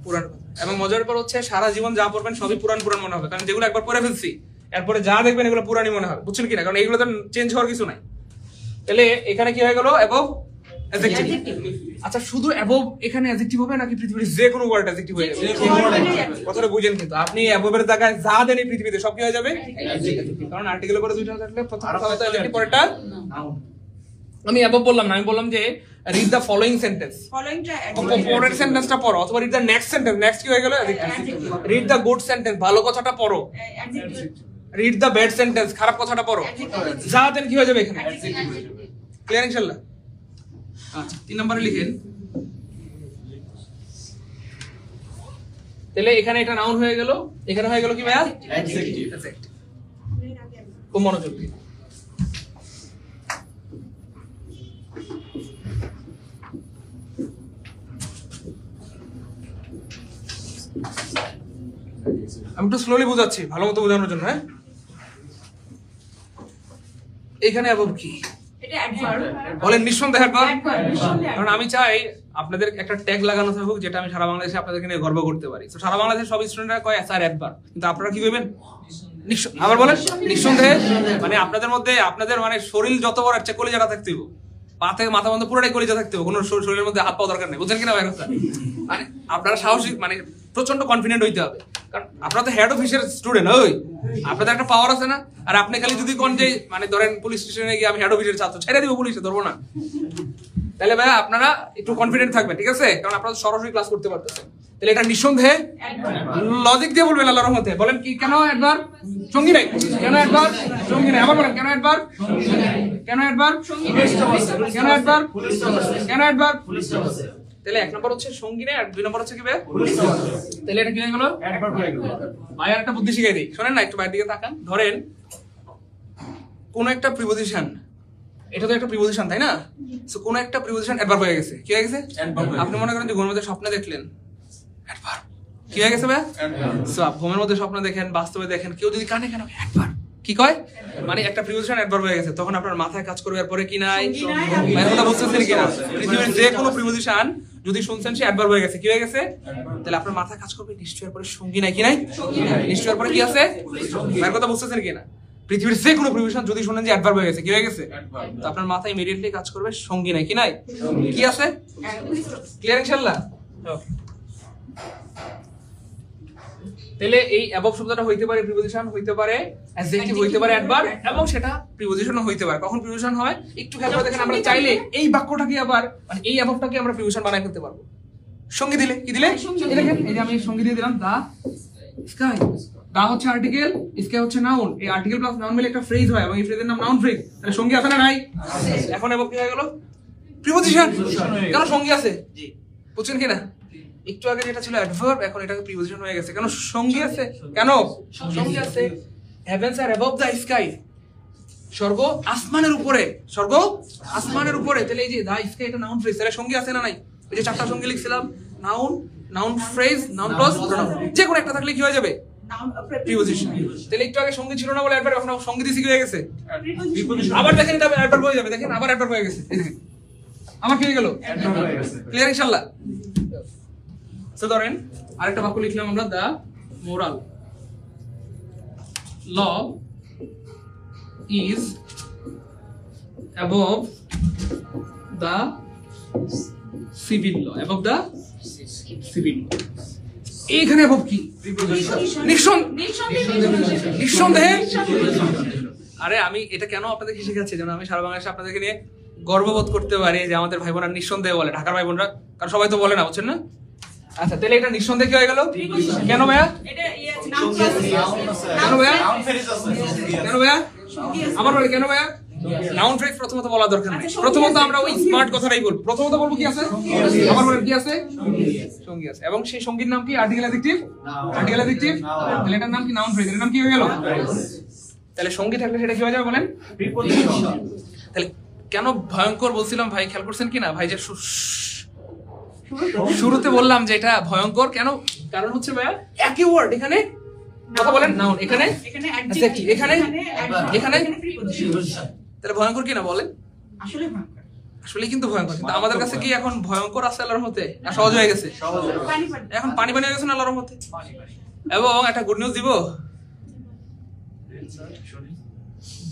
পুরান কথা। এবং মজার ব্যাপার হচ্ছে সারা জীবন যা পড়বেন সবই পুরান পুরান মনে হবে, কারণ যেগুলো একবার পড়ে ফেলছি এরপরে যা দেখবেন এগুলো পুরানি মনে হবে, বুঝছেন কিনা? কারণ এগুলো তো চেঞ্জ হওয়ার কিছু নাই। তাহলে এখানে কি হয়ে গেল? Above adjective. আচ্ছা, শুধু অ্যাবভ এখানে অ্যাডজেক্টিভ হবে নাকি পৃথিবীর যে কোনো ওয়ার্ড অ্যাডজেক্টিভ হয়ে যাবে? কথাটা বুঝেন কিন্তু, আপনি অ্যাবভের জায়গায় যা দেন এই পৃথিবীতে সব কি হয়ে যাবে? কারণ আর্টিকেলের পরে দুইটা থাকলে প্রথমটা হয়তো অ্যাডজেক্টিভ, পরেরটা নাউন। আমি অ্যাবভ বললাম না, আমি বললাম যে রিড দ্য ফলোইং সেন্টেন্স, পরের সেন্টেন্সটা পড়ো, অথবা read the next sentence, next কি হয়ে গেল? রিড দ্য গুড সেন্টেন্স, ভালো কথাটা পড়ো। রিড দ্য ব্যাড সেন্টেন্স, খারাপ কথাটা পড়ো। যা দেন কি হয়ে যাবে এখানে? ক্লিয়ার ইনশাআল্লাহ? আচ্ছা, 3 নম্বরে লিখেন। তাহলে এখানে এটা নাউন হয়ে গেল, এখানে হয়ে গেল কি ভাইয়া? অ্যাডজেক্টিভ। খুব মনোযোগ দিন। আমি একটু স্লোলি বোঝাচ্ছি ভালো মতো বোঝানোর জন্য। হ্যাঁ, এখানে অ্যাবভ কি? এটা অ্যাডভার্ব। বলেন নিঃসন্দেহে অ্যাডভার্ব। কারণ আমি চাই আপনাদের একটা ট্যাগ লাগানো থাকুক, যেটা আমি সারা বাংলাদেশে আপনাদেরকে নিয়ে গর্ব করতে পারি। তো সারা বাংলাদেশের সব স্টুডেন্টরা কয় স্যার অ্যাডভার্ব, কিন্তু আপনারা কি করবেন? আবার বলেন নিঃসন্দেহে। মানে আপনাদের মধ্যে আপনাদের মানে শরীর যত বড় একটা কলিজাটা থাকতে হবে, পা থেকে মাথা পর্যন্ত পুরোটাই কলিজা থাকতে হবে, কোনো শরীরের মধ্যে হাত পাওয়া দরকার নেই, বুঝছেন কিনা ভাই কথা? মানে আপনারা সাহসী, মানে প্রচন্ড কনফিডেন্ট হইতে হবে, কারণ আপনারা তো হেড অফিসের স্টুডেন্ট, ওই আপনাদের একটা পাওয়ার আছে না? আর আপনি খালি যদি কোন যে মানে ধরেন পুলিশ স্টেশনে গিয়ে আমি হেড অফিসের ছাত্র, ছেড়ে দিব পুলিশে, ধরবো না, তাহলে ভাই আপনারা একটু কনফিডেন্ট থাকবেন, ঠিক আছে? কারণ আপনারা সরাসরি ক্লাস করতে পারতেছেন। তাহলে এটা নিঃসন্দেহে লজিক দিয়ে বলবেন আল্লাহর রহমতে। বলেন কি কেন অ্যাডভার্ব? সঙ্গী নাই। কেন অ্যাডভার্ব? সঙ্গী নাই। আবার বলেন কেন অ্যাডভার্ব? কেন অ্যাডভার্ব? কেন অ্যাডভার্ব? কেন অ্যাডভার্ব? তাহলে 1 নম্বর হচ্ছে সঙ্গী নেই, আর 2 নম্বর হচ্ছে কি ভাই? তাহলে এটা কি হয়ে গেল? অ্যাডভার্ব হয়ে গেল। ভাই আর একটা বুদ্ধি শিখাই দিই, শুনেন না, একটু বাইরের দিকে তাকান। ধরেন কোন একটা প্রিপোজিশন, এটা তো একটা প্রিপোজিশন তাই না? সো কোন একটা প্রিপোজিশন অ্যাডভার্ব হয়ে গেছে। কি হয়ে গেছে? আপনি মনে করেন যে ঘুমের মধ্যে স্বপ্ন দেখলেন, অ্যাডভার্ব। কি হয়ে গেছে ভাই? সো ঘুমের মধ্যে স্বপ্ন দেখেন, বাস্তবে দেখেন, কেউ যদি কানে কেন অ্যাডভার্ব কি কয়, মানে একটা প্রিপোজিশন অ্যাডভার্ব হয়ে গেছে, তখন আপনার মাথায় কাজ করবে এরপরে কি নাই? মানে কথা বুঝতেছেন কিনা? পৃথিবীর যে কোনো প্রিপোজিশন যদি শুনছেন সে অ্যাডভার্ব হয়ে গেছে, কি হয়ে গেছে? তাহলে আপনার মাথায় কাজ করবে নিশ্চয়ের পরে সঙ্গী নাই, কি নাই? নিশ্চয়ের পরে কি আছে? মানে কথা বুঝতেছেন কিনা? পৃথিবীর যে কোনো প্রিপোজিশন যদি শুনেন যে অ্যাডভার্ব হয়ে গেছে, কি হয়ে গেছে? তো আপনার মাথায় ইমিডিয়েটলি কাজ করবে সঙ্গী নাই, কি নাই? কি আছে? ক্লিয়ার ইনশাআল্লাহ? তাহলে এই অ্যাবভ শব্দটা হইতে পারে প্রিপোজিশন, হইতে পারে অ্যাডজেক্টিভ, হইতে পারে অ্যাডভার্ব, এবং সেটা প্রিপোজিশনও হইতে পারে। কখন প্রিপোজিশন হয় একটু খেয়াল করে দেখেন, আমরা চাইলে এই বাক্যটাকে আবার মানে এই অ্যাবভটাকে আমরা প্রিপোজিশন বানাই ফেলতে পারবো। সঙ্গী দিলে কি দিলে? দেখেন এই যে আমি সঙ্গী দিয়ে দিলাম দা স্কাই। দা হচ্ছে আর্টিকেল, স্কাই হচ্ছে নাউন। এই আর্টিকেল প্লাস নাউন মিলে একটা ফ্রেজ হয়, এবং এই ফ্রেজের নাম নাউন ফ্রেজ। তাহলে সঙ্গী আছে না নাই? এখন অ্যাবভ কি হয়ে গেল? প্রিপোজিশন। কেন সঙ্গী আছে? জি, বুঝছেন কিনা? একটু আগে যেটা ছিল অ্যাডভার্ব, এখন এটা প্রিপোজিশন হয়ে গেছে। কেন সঙ্গী আছে? কেন সঙ্গী আছে? Heavens are above the sky, স্বর্গ আসমানের উপরে, স্বর্গ আসমানের উপরে। তাহলে এই যে দা স্কাই এটা নাউন ফ্রেজ, তাহলে সঙ্গী আছে না নাই? ওই যে 4টা সঙ্গী লিখছিলাম, noun, noun phrase, noun plus pronoun, যে কোনো একটা থাকলে কি হয়ে যাবে? প্রিপোজিশন। তাহলে একটু আগে সঙ্গী ছিল না বলে অ্যাডভার্ব, এখন সঙ্গী দিছি কি হয়ে গেছে? আবার দেখেন এটা অ্যাডভার্ব হয়ে যাবে, দেখেন আবার অ্যাডভার্ব হয়ে গেছে, আমার কি হয়ে গেল? ক্লিয়ার ইনশাআল্লাহ? তো ধরেন আরেকটা বাক্য লিখলাম আমরা, the moral law is above the civil law, above the civil law. এইখানে অ্যাবভ কি? নিঃসন্দেহে। আরে আমি এটা কেন আপনাদেরকে শেখাচ্ছি, যেন আমি সারা বাংলাদেশে আপনাদেরকে নিয়ে গর্ববোধ করতে পারি যে আমাদের ভাই বোনরা নিঃসন্দেহে বলে, ঢাকার ভাই বোনরা, কারণ সবাই তো বলে না, বুঝছেন না? আচ্ছা, তাহলে এটা নিঃসন্দেহে কি হয়ে গেল? কেন ভাইয়া? কেন ভাইয়া? কেন ভাইয়া? আবার বলে কেন ভাইয়া? নাউন ফ্রেজ প্রথমত বলা দরকার নেই, প্রথমত আমরা ওই স্মার্ট কথাটাই বলবো। প্রথমত বলবো কি আছে? আবার বলেন কি আছে? সঙ্গী আছে, এবং সেই সঙ্গীর নাম কি? Article adjective. আর্টিকেল অ্যাডজেক্টিভ, তাহলে এটার নাম কি? Noun phrase. এর নাম কি হয়ে গেল? তাহলে সঙ্গী থাকলে সেটা কি হয়ে যাবে বলেন? প্রিপোজিশন। তাহলে কেন ভয়ঙ্কর বলছিলাম ভাই, খেয়াল করছেন কিনা ভাই? যে শুরুতে বললাম যে এটা ভয়ঙ্কর কেন, কারণ হচ্ছে ভাইয়া একই ওয়ার্ড এখানে কথা বলেন নাউন, এখানে এখানে এখানে তাহলে ভয়ঙ্কর কি না বলেন? আসলে কিন্তু ভয়ঙ্কর, কিন্তু আমাদের কাছে কি এখন ভয়ঙ্কর আছে আল্লাহর মতে? সহজ হয়ে গেছে, এখন পানি পানি হয়ে গেছে না আল্লাহর মতে। এবং একটা গুড নিউজ দিব,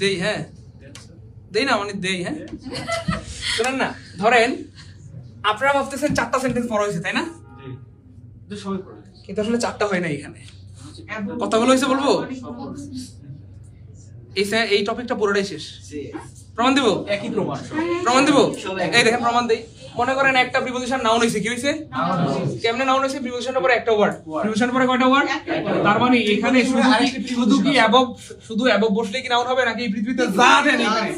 দেই হ্যাঁ দেই না মানে দেই হ্যাঁ, শোনেন না, ধরেন আপনারা ভাবতেছেন 4টা সেন্টেন্স পড়া হয়েছে তাই না, কিন্তু আসলে 4টা হয় না। এখানে কথাগুলো হয়েছে বলবো, এই টপিকটা পুরোটাই শেষ। প্রমাণ দিব, একই প্রমাণ দিব। এই দেখেন প্রমাণ দেই। মনে করেন একটা প্রিপোজিশন নাউন হইছে, কি হইছে? কেমনে নাউন হইছে? প্রিপোজিশনের পরে একটা ওয়ার্ড, প্রিপোজিশনের পরে কয়টা ওয়ার্ড? তার মানে এখানে শুধু কি অ্যাবভ, শুধু অ্যাবভ বসলে কি নাউন হবে নাকি এই পৃথিবীতে যা দেন এখানে?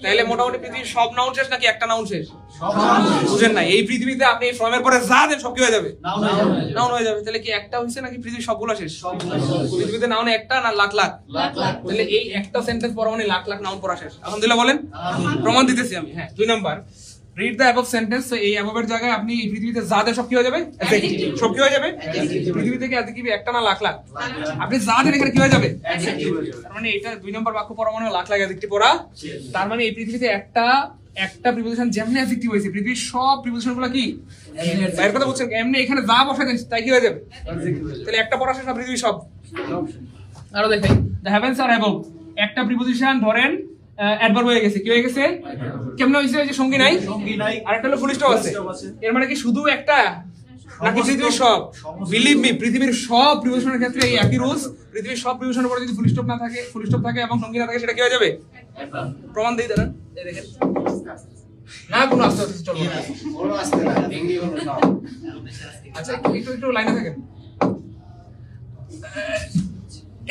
তাইলে মোটামুটি পৃথিবীর সব নাউন শেষ নাকি একটা নাউন শেষ? বুঝেন না, এই পৃথিবীতে আপনি ফর্মের পরে যা দেন সব কি হয়ে যাবে? নাউন হয়ে যাবে। তাহলে কি একটা হইছে নাকি পৃথিবীর সবগুলো শেষ? পৃথিবীতে নাউন একটা না লাখ লাখ? তাহলে এই একটা সেন্টেন্স পড়া মানে লাখ লাখ নাউন পড়া শেষ। আলহামদুলিল্লাহ বলেন। প্রমাণ দিতেছি আমি। হ্যাঁ 2 number, read the above sentence. এই অ্যাবভ এর জায়গায় আপনি এই পৃথিবীতে যা দেন সব কি হয়ে যাবে? অ্যাডজেক্টিভ। সব কি হয়ে যাবে? পৃথিবী থেকে অ্যাডজেক্টিভ একটা না লাখ লাখ? আপনি যা দেন এখানে কি হয়ে যাবে? অ্যাডজেক্টিভ। তার মানে এটা 2 নাম্বার বাক্য পড়া মানে লাখ লাখ অ্যাডজেক্টিভ পড়া। তার মানে এই পৃথিবীতে একটা প্রিপোজিশন যেমনি অ্যাডজেক্টিভ হইছে, পৃথিবীর সব প্রিপোজিশনগুলো কি এর কথা বলছেন? এমনি এখানে যা বসায় দেন তাই কি হয়ে যাবে? তাহলে একটা পড়া শেষ না পৃথিবীর সব? আরো দেখাই, দ্য হেভেন্স আর অ্যাবভ। একটা প্রিপোজিশন ধরেন অ্যাডভার্ব হয়ে গেছে, কি হয়ে গেছে? কেমনে হইছে? যে সঙ্গী নাই, আরেকটা হলো ফুল স্টপ আছে। এর মানে কি শুধু একটা নাকি পৃথিবীর সব? বিলিভ মি, পৃথিবীর সব প্রিপোজিশনের ক্ষেত্রে এই একই রুলস। পৃথিবীর সব প্রিপোজিশনের পরে যদি ফুল স্টপ না থাকে, ফুল স্টপ থাকে এবং সঙ্গী না থাকে, সেটা কি হয়ে যাবে? প্রমাণ দেই দাঁড়ান, এই দেখেন না কোনো আস্তে আস্তে চলবে না, বড় আস্তে না ভেঙ্গি হলো না। আচ্ছা একটু লাইনে থাকেন।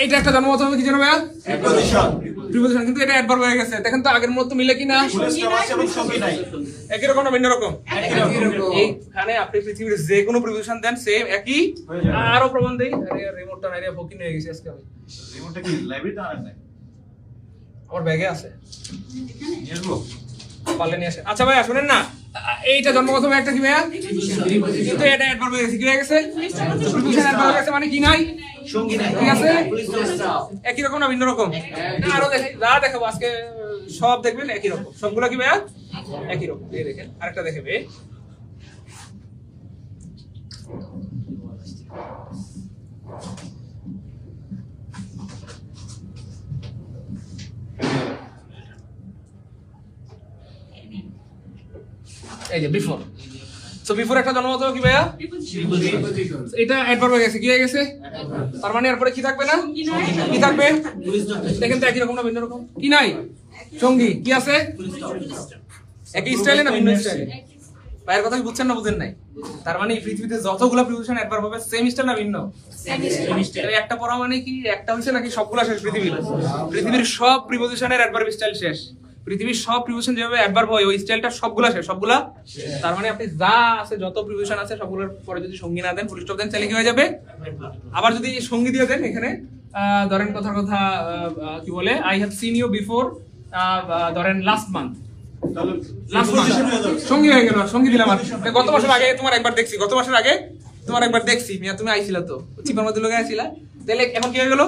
এইটা একটা জন্মগত হবে কি জানো ভাইয়া? প্রিপোজিশন, কিন্তু এটা অ্যাডভার্ব হয়ে গেছে। দেখেন তো আগের মতো মিলে কিনা? একই রকম না ভিন্ন রকম? এইখানে আপনি পৃথিবীর যে কোনো প্রিপোজিশন দেন সেম একই। আরো প্রমাণ দেই। আরে রিমোটটা নাই রে, ফকিং হয়ে গেছে আজকে আমি। রিমোটটা কি লাইব্রেরিতে আনেন নাই? আমার ব্যাগে আছে, নিয়ে আসবো, পারলে নিয়ে আসেন। আচ্ছা ভাইয়া শুনেন না, এইটা জন্মগত একটা কি ভাইয়া? কিন্তু এটা অ্যাডভার্ব হয়ে গেছে, কি হয়ে গেছে? প্রিপোজিশন অ্যাডভার্ব হয়ে গেছে, মানে কি নাই? সঙ্গী নাই। ঠিক আছে, একই রকম না ভিন্ন রকম? আরো দেখেন, যা দেখাবো আজকে সব দেখবেন একই রকম, সবগুলো কি ভাইয়া একই রকম। এই দেখেন আরেকটা দেখাবে, এই যে বিফোর। সো বিফোর একটা জন্মগত কি ভাইয়া? এটা অ্যাডভার্ব হয়ে গেছে, কি হয়ে গেছে? তার মানে এরপরে কি থাকবে না? কি থাকবে? দেখেন তো একই রকম না ভিন্ন রকম? কি নাই? সঙ্গী। কি আছে? একই স্টাইলে না ভিন্ন স্টাইলে? ভাইয়ের কথা কি বুঝছেন না বুঝেন নাই? তার মানে এই পৃথিবীতে যতগুলো প্রিপোজিশন অ্যাডভার্ব হবে সেম স্টাইল না ভিন্ন? একটা পড়া মানে কি একটা হইছে নাকি সবগুলো শেষ? পৃথিবীর সব প্রিপোজিশনের অ্যাডভার্ব স্টাইল শেষ। পৃথিবীর সব প্রিপোজিশন যেভাবে অ্যাডভার্ব হয় ওই স্টাইলটা সবগুলা শেষ, সবগুলা। তার মানে আপনি যা আছে যত প্রিপোজিশন আছে সবগুলোর পরে যদি সঙ্গী না দেন, ফুল স্টপ দেন, তাহলে কি হয়ে যাবে? আবার যদি সঙ্গী দিয়ে দেন, এখানে ধরেন কথার কথা কি বলে, I have seen you before ধরেন লাস্ট মান্থ, সঙ্গী হয়ে গেল। সঙ্গী দিলাম গত মাসের আগে তোমার একবার দেখছি, গত মাসের আগে তোমার একবার দেখছি, মিয়া তুমি আইছিলা তো চিপার মধ্যে লোক আইছিলা, তাহলে এখন কি হয়ে গেল?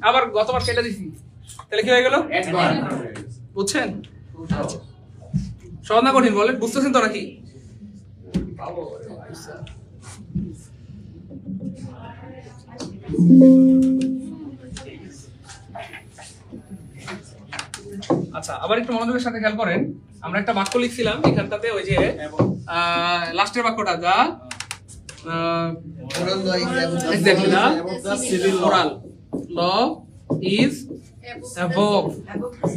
আবার গত মাস কেটে দিছি, তাহলে কি হয়ে গেল? বুঝছেন? সহজ না কঠিন বলেন? বুঝতেছেন তো নাকি? আচ্ছা আবার একটু মনোযোগের সাথে খেয়াল করেন। আমরা একটা বাক্য লিখছিলাম এখানটাতে, ওই যে লাস্টের বাক্যটা, যা exactly the moral law is above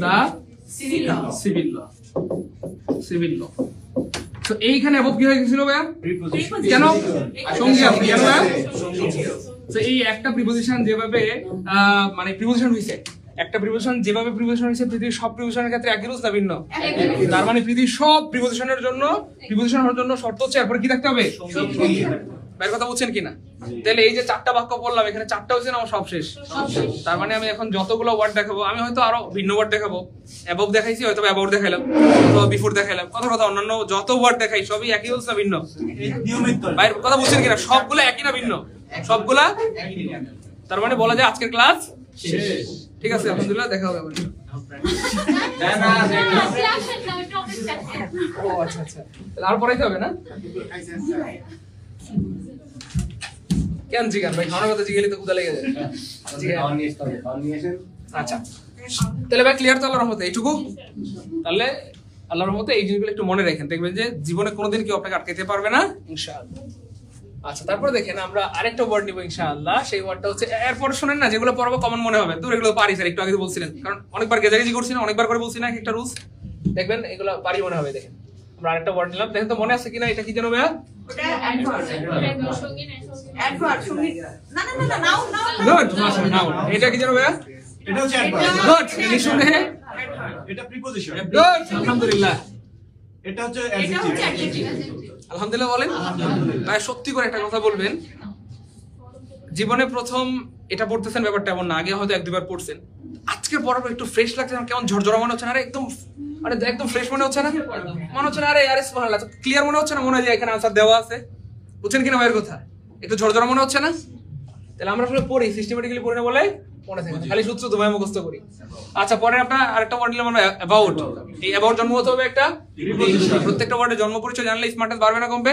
the civil law. তো এইখানে above কি হয়ে গেছিল ভাইয়া? কেন? সঙ্গী আছে কেন ভাইয়া? তো এই একটা প্রিপোজিশন যেভাবে মানে প্রিপোজিশন হইছে, একটা প্রিপোজিশন যেভাবে প্রিপোজিশন হইছে পৃথিবীর সব প্রিপোজিশনের ক্ষেত্রে একই রুলস না ভিন্ন? তার মানে পৃথিবীর সব প্রিপোজিশনের জন্য প্রিপোজিশন হওয়ার জন্য শর্ত হচ্ছে এরপরে কি থাকতে হবে? ভাইয়ের কথা বুঝছেন কিনা? তাহলে এই যে 4টা বাক্য বললাম, এখানে 4টা হচ্ছে না আমার সব শেষ। তার মানে আমি এখন যতগুলো ওয়ার্ড দেখাবো, আমি হয়তো আরো ভিন্ন ওয়ার্ড দেখাবো। অ্যাবভ দেখাইছি, হয়তো অ্যাবাউট দেখাইলাম, অথবা বিফোর দেখাইলাম, কথা অন্যান্য যত ওয়ার্ড দেখাই সবই একই হচ্ছে না ভিন্ন? ভাইয়ের কথা বুঝছেন কিনা? সবগুলো একই না ভিন্ন? সবগুলা। তার মানে বলা যায় আজকের ক্লাস শেষ। ঠিক আছে, আলহামদুলিল্লাহ, দেখা হবে। ও আচ্ছা আচ্ছা, আর পড়াইতে হবে না? কেন জিগান ভাই, খাওয়ানোর কথা জিগেলি তো ক্ষুধা লেগে যায়। আচ্ছা, তাহলে ভাই ক্লিয়ার তো আল্লাহর রহমতে এইটুকু? তাহলে আল্লাহর রহমতে এই জিনিসগুলো একটু মনে রাখেন, দেখবেন যে জীবনে কোনোদিন কেউ আপনাকে আটকাইতে পারবে না ইনশাআল্লাহ। আচ্ছা, তারপরে দেখেন আমরা আরেকটা ওয়ার্ড নিব ইনশাআল্লাহ। সেই ওয়ার্ডটা হচ্ছে, এরপর শুনেন না, যেগুলো পড়াবো কমন মনে হবে, তো এগুলো পারি স্যার, একটু আগে বলছিলেন, কারণ অনেকবার গেজাগেজি করছি না, অনেকবার করে বলছি না একটা রুলস, দেখবেন এগুলো পারি মনে হবে। দেখেন আমরা আরেকটা ওয়ার্ড নিলাম, দেখেন তো মনে আছে কিনা, এটা কি যেন ভাইয়া? এটা কি যেন ভাইয়া? এটা হচ্ছে গুড, নিঃসন্দেহে এটা প্রিপজিশন। গুড, আলহামদুলিল্লাহ। এটা হচ্ছে অ্যাডজেক্টিভ। আলহামদুলিল্লাহ বলেন। ভাই সত্যি করে একটা কথা বলবেন, জীবনে প্রথম এটা পড়তেছেন ব্যাপারটা এমন না, আগে হয়তো 1-2 বার পড়ছেন, আজকের পড়ার পর একটু ফ্রেশ লাগছে, কেমন ঝরঝরা মনে হচ্ছে না? আরে একদম, আরে একদম ফ্রেশ মনে হচ্ছে না? মনে হচ্ছে না আরে আরে সুবহানাল্লাহ, ক্লিয়ার মনে হচ্ছে না? মনে হয় যে এখানে আনসার দেওয়া আছে। বুঝছেন কিনা ভাইয়ের কথা? একটু ঝরঝরা মনে হচ্ছে না? তাহলে আমরা আসলে পড়ি, সিস্টেমেটিক্যালি পড়ি না বলে মনে থাকে না, খালি সূত্র তোমায় মুখস্থ করি। আচ্ছা, পরে আপনার আরেকটা ওয়ার্ড নিলাম আমরা, অ্যাবাউট। এই অ্যাবাউট জন্ম হতে হবে একটা প্রিপজিশন। প্রত্যেকটা ওয়ার্ডের জন্ম পরিচয় জানলে স্মার্টনেস বাড়বে না কমবে?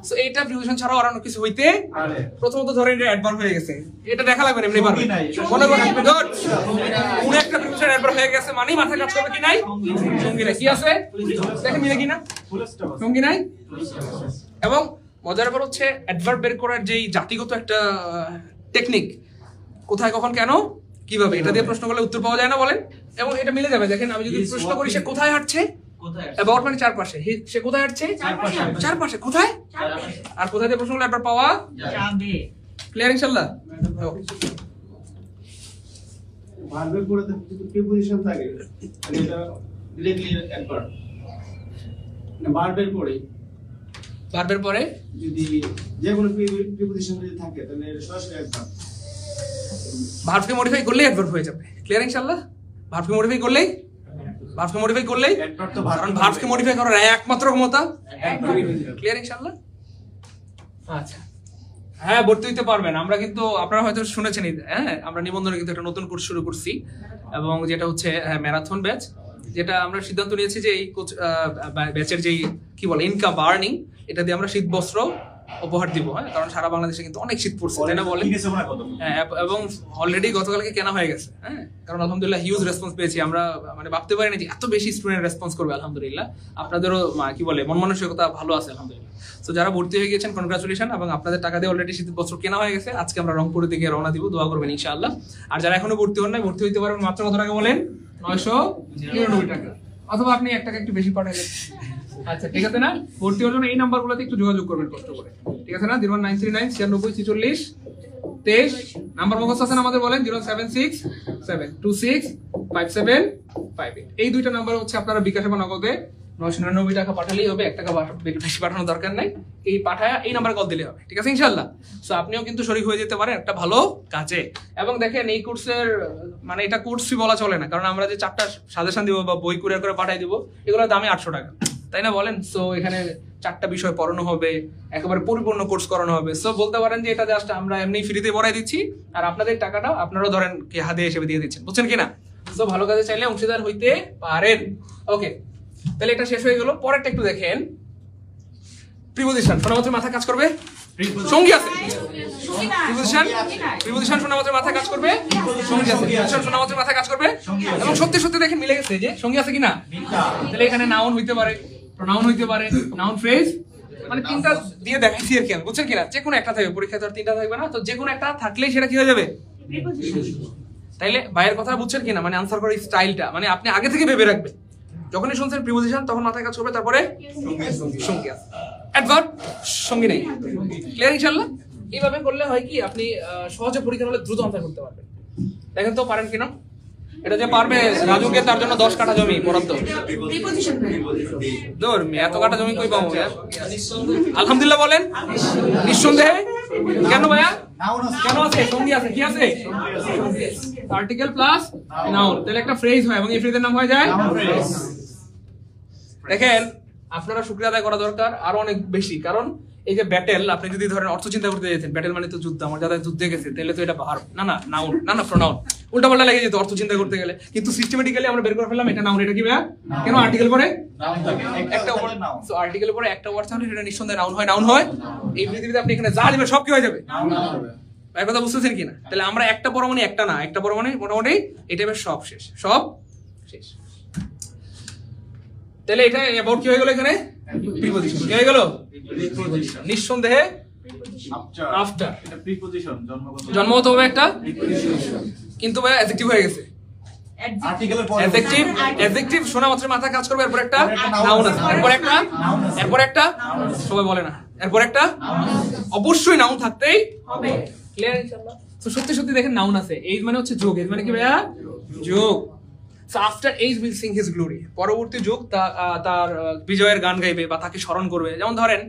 সো এইটা প্রিপজিশন ছাড়াও আর অন্য কিছু হইতে পারে। প্রথমত ধরেন এটা অ্যাডভার্ব হয়ে গেছে, এটা দেখা লাগবে না, এমনি পারবে। মনে করেন গুড, কোন একটা প্রিপজিশন অ্যাডভার্ব হয়ে গেছে মানে মাথায় কাজ করবে কি নাই? সঙ্গী নাই। কি আছে দেখেন, মিলে কিনা? সঙ্গী নাই। এবং মজার ব্যাপার হচ্ছে অ্যাডভার্ব বের করার যেই জাতিগত একটা টেকনিক, কোথায় কখন কেন কিভাবে, এটা দিয়ে প্রশ্ন করলে উত্তর পাওয়া যায় না বলেন? এবং এটা মিলে যাবে। দেখেন আমি যদি প্রশ্ন করি সে কোথায় হাঁটছে, অ্যাবাউট মানে চারপাশে, সে কোথায় হাঁটছে? চারপাশে। কোথায়? আর কোথায় দিয়ে প্রশ্ন করলে একবার পাওয়া যাবে। ক্লিয়ার ইনশাআল্লাহ? ভার্বের পরে যদি প্রিপজিশন থাকে এটা ডিরেক্টলি অ্যাডভার্ব, না ভার্বের পরে, ভার্বের পরে যদি যে কোনো প্রিপজিশন যদি থাকে তাহলে এটা সরাসরি অ্যাডভার্ব। ভার্বকে মডিফাই করলেই অ্যাডভার্ব হয়ে যাবে। ক্লিয়ার ইনশাআল্লাহ? ভার্বকে মডিফাই করলেই অ্যাডভার্ব তো কারণ ভার্বকে মডিফাই করার একমাত্র ক্ষমতা অ্যাডভার্ব। ক্লিয়ার ইনশাআল্লাহ? আচ্ছা, হ্যাঁ ভর্তি হইতে পারবেন। আমরা কিন্তু আপনারা হয়তো শুনেছেনই, হ্যাঁ আমরা নিবন্ধনে কিন্তু একটা নতুন কোর্স শুরু করছি, এবং যেটা হচ্ছে ম্যারাথন ব্যাচ, যেটা আমরা সিদ্ধান্ত নিয়েছি যে এই ব্যাচের যেই কি বলে ইনকাম বা আর্নিং, এটা দিয়ে আমরা শীত বস্ত্র উপহার দিব। হ্যাঁ, কারণ সারা বাংলাদেশে কিন্তু অনেক শীত পড়ছে, তাই না বলেন? এবং অলরেডি গতকালকে কেনা হয়ে গেছে। হ্যাঁ, কারণ আলহামদুলিল্লাহ হিউজ রেসপন্স পেয়েছি। আমরা মানে ভাবতে পারিনি যে এত বেশি স্টুডেন্ট রেসপন্স করবে। আলহামদুলিল্লাহ আপনাদেরও কি বলে মন মানসিকতা ভালো আছে আলহামদুলিল্লাহ। তো যারা ভর্তি হয়ে গেছেন কনগ্রাচুলেশন, এবং আপনাদের টাকা দিয়ে অলরেডি শীত বস্ত্র কেনা হয়ে গেছে। আজকে আমরা রংপুরের দিকে রওনা দিব, দোয়া করবেন ইনশাআল্লাহ। আর যারা এখনো ভর্তি হন নাই, ভর্তি হইতে পারবেন মাত্র কত টাকা বলেন? 999 টাকা, অথবা আপনি 1 টাকা একটু বেশি পাঠালেন। আচ্ছা ঠিক আছে না? ভর্তি হওয়ার জন্য এই নাম্বারগুলোতে একটু যোগাযোগ করবেন কষ্ট করে, ঠিক আছে না? 01939 96 46 23 নাম্বার মুখস্থ আছে আমাদের, বলেন 0767265758। এই দুইটা নাম্বার হচ্ছে আপনারা বিকাশে বা নগদে 999 টাকা পাঠালেই হবে, 1 টাকা বেশি পাঠানোর দরকার নাই। এই পাঠায় এই নাম্বারে কল দিলে হবে, ঠিক আছে ইনশাআল্লাহ? সো আপনিও কিন্তু শরীক হয়ে যেতে পারেন একটা ভালো কাজে। এবং দেখেন এই কোর্সের মানে এটা কোর্স ফি বলা চলে না, কারণ আমরা যে 4টা সাজেশন দিব বা বই কুরিয়ার করে পাঠাই দিব, এগুলোর দামই 800 টাকা, তাই না বলেন? সো এখানে 4টা বিষয় পড়ানো হবে, একেবারে পরিপূর্ণ কোর্স করানো হবে। সো বলতে পারেন যে এটা জাস্ট আমরা এমনি ফ্রিতে পড়াই দিচ্ছি, আর আপনাদের টাকাটা আপনারাও ধরেন কি হাতে হিসেবে দিয়ে দিচ্ছেন, বুঝছেন কিনা? সো ভালো কাজে চাইলে অংশীদার হইতে পারেন। ওকে, তাহলে এটা শেষ হয়ে গেল। পরেরটা একটু দেখেন, প্রিপজিশন। শোনা মাত্র মাথা কাজ করবে, সঙ্গী আছে। প্রিপজিশন শোনা মাত্র মাথা কাজ করবে, সঙ্গী আছে। প্রিপজিশন শোনা মাত্র মাথা কাজ করবে, এবং সত্যি সত্যি দেখেন মিলে গেছে যে সঙ্গী আছে কিনা। তাহলে এখানে নাউন হইতে পারে, প্রোনাউন হইতে পারে, নাউন ফ্রেজ, মানে 3টা দিয়ে দেখাইছি আর কি, বুঝছেন কিনা? যে কোনো একটা থাকবে, পরীক্ষাতে আর 3টা থাকবে না, তো যে কোনো একটা থাকলেই সেটা কি হয়ে যাবে? তাইলে ভাইয়ের কথা বুঝছেন কিনা? মানে আনসার করার স্টাইলটা মানে আপনি আগে থেকে ভেবে রাখবেন, যখনই শুনছেন প্রিপজিশন তখন মাথায় কাজ করবে, তারপরে সঙ্গী আছে, অ্যাডভার্ব সঙ্গী নেই। ক্লিয়ার ইনশাআল্লাহ? এইভাবে করলে হয় কি, আপনি সহজে পরীক্ষা হলে দ্রুত আনসার করতে পারবেন। দেখেন তো পারেন কিনা? এটা যে পারবে রাজুকে তার জন্য 10 কাঠা জমি বরাদ্দ। প্রিপজিশন দূর এত কাঠা জমি কই পাবো? আলহামদুলিল্লাহ বলেন নিঃসন্দেহে। কেন ভাইয়া? কেন আছে? সঙ্গী আছে। কি আছে? আর্টিকেল প্লাস নাউন, তাহলে একটা ফ্রেজ হয় এবং এই ফ্রেজের নাম হয়ে যায়। দেখেন আপনারা শুকরিয়া আদায় করা দরকার আরো অনেক বেশি, কারণ এই যে ব্যাটেল, আপনি যদি ধরেন অর্থ চিন্তা করতে যেতেন, ব্যাটেল মানে তো যুদ্ধ, আমার যারা যুদ্ধে গেছে তাহলে তো এটা ভার্ব না, না নাউন, না না প্রোনাউন, উল্টা পাল্টা লেগে যেত অর্থ চিন্তা করতে গেলে। কিন্তু সিস্টেমেটিক্যালি আমরা বের করে ফেললাম এটা নাউন। এটা কি ভাইয়া? কেন? আর্টিকেল পরে একটা ওয়ার্ড, সো আর্টিকেল পরে একটা ওয়ার্ড থাকলে সেটা নিঃসন্দেহে নাউন হয়। নাউন হয় এই পৃথিবীতে আপনি এখানে যা দিবেন সব কি হয়ে যাবে? ভাই কথা বুঝতেছেন কিনা? তাহলে আমরা একটা পর মানে একটা না, একটা পর মানে মোটামুটি এই টাইপের সব শেষ, সব শেষ। তাহলে এটা অ্যাবাউট কি হয়ে গেল? এখানে প্রিপজিশন কি হয়ে গেল? নিঃসন্দেহে আফটার। এটা প্রিপজিশন জন্মগত হবে একটা, কিন্তু ভাই অ্যাডজেক্টিভ হয়ে গেছে। আর্টিকেলের পরে অ্যাডজেক্টিভ, অ্যাডজেক্টিভ শোনা মাত্র মাথা কাজ করবে। এরপর একটা নাউন আছে, এরপর একটা, এরপর একটা, সবাই বলে না, এরপর একটা অবশ্যই নাউন থাকতেই হবে। ক্লিয়ার ইনশাআল্লাহ? তো সত্যি সত্যি দেখেন নাউন আছে। এইজ মানে হচ্ছে যোগ। এইজ মানে কি ভাইয়া? যোগ। So after age will sing his glory, পরবর্তী যুগ তার বিজয়ের গান গাইবে বা তাকে স্মরণ করবে। যেমন ধরেন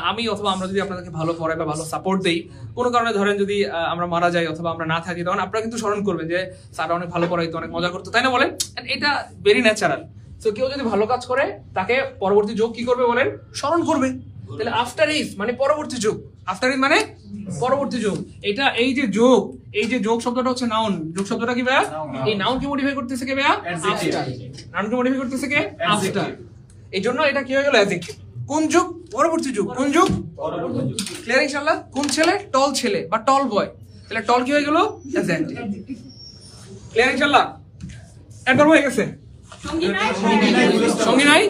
আমি অথবা আমরা যদি আপনাদেরকে ভালো পড়াই বা ভালো সাপোর্ট দেই, কোনো কারণে ধরেন যদি আমরা মারা যাই অথবা আমরা না থাকি, তখন আপনারা কিন্তু স্মরণ করবেন যে স্যার অনেক ভালো পড়াইতো, অনেক মজা করতো, তাই না বলেন? এটা ভেরি ন্যাচারাল। তো কেউ যদি ভালো কাজ করে তাকে পরবর্তী যুগ কি করবে বলেন? স্মরণ করবে। তাহলে আফটার এজ মানে পরবর্তী যুগ, আফটার এজ মানে পরবর্তী যুগ। এটা এই যে যোগ, এই যে যোগ শব্দটা হচ্ছে নাউন। যোগ শব্দটা কি ভাইয়া? এই নাউন কে মডিফাই করতেছে কে ভাইয়া? আফটার। নাউন কে মডিফাই করতেছে কে? আফটার। এই জন্য এটা কি হয়ে গেল? অ্যাডজেক্টিভ। কোন যুগ? পরবর্তী যুগ। কোন যুগ? পরবর্তী যুগ। ক্লিয়ার ইনশাআল্লাহ? কোন ছেলে? টল ছেলে বা টল বয়। তাহলে টল কি হয়ে গেল? অ্যাডজেক্টিভ। ক্লিয়ার ইনশাআল্লাহ? একবার হয়ে গেছে। সঙ্গী নাই?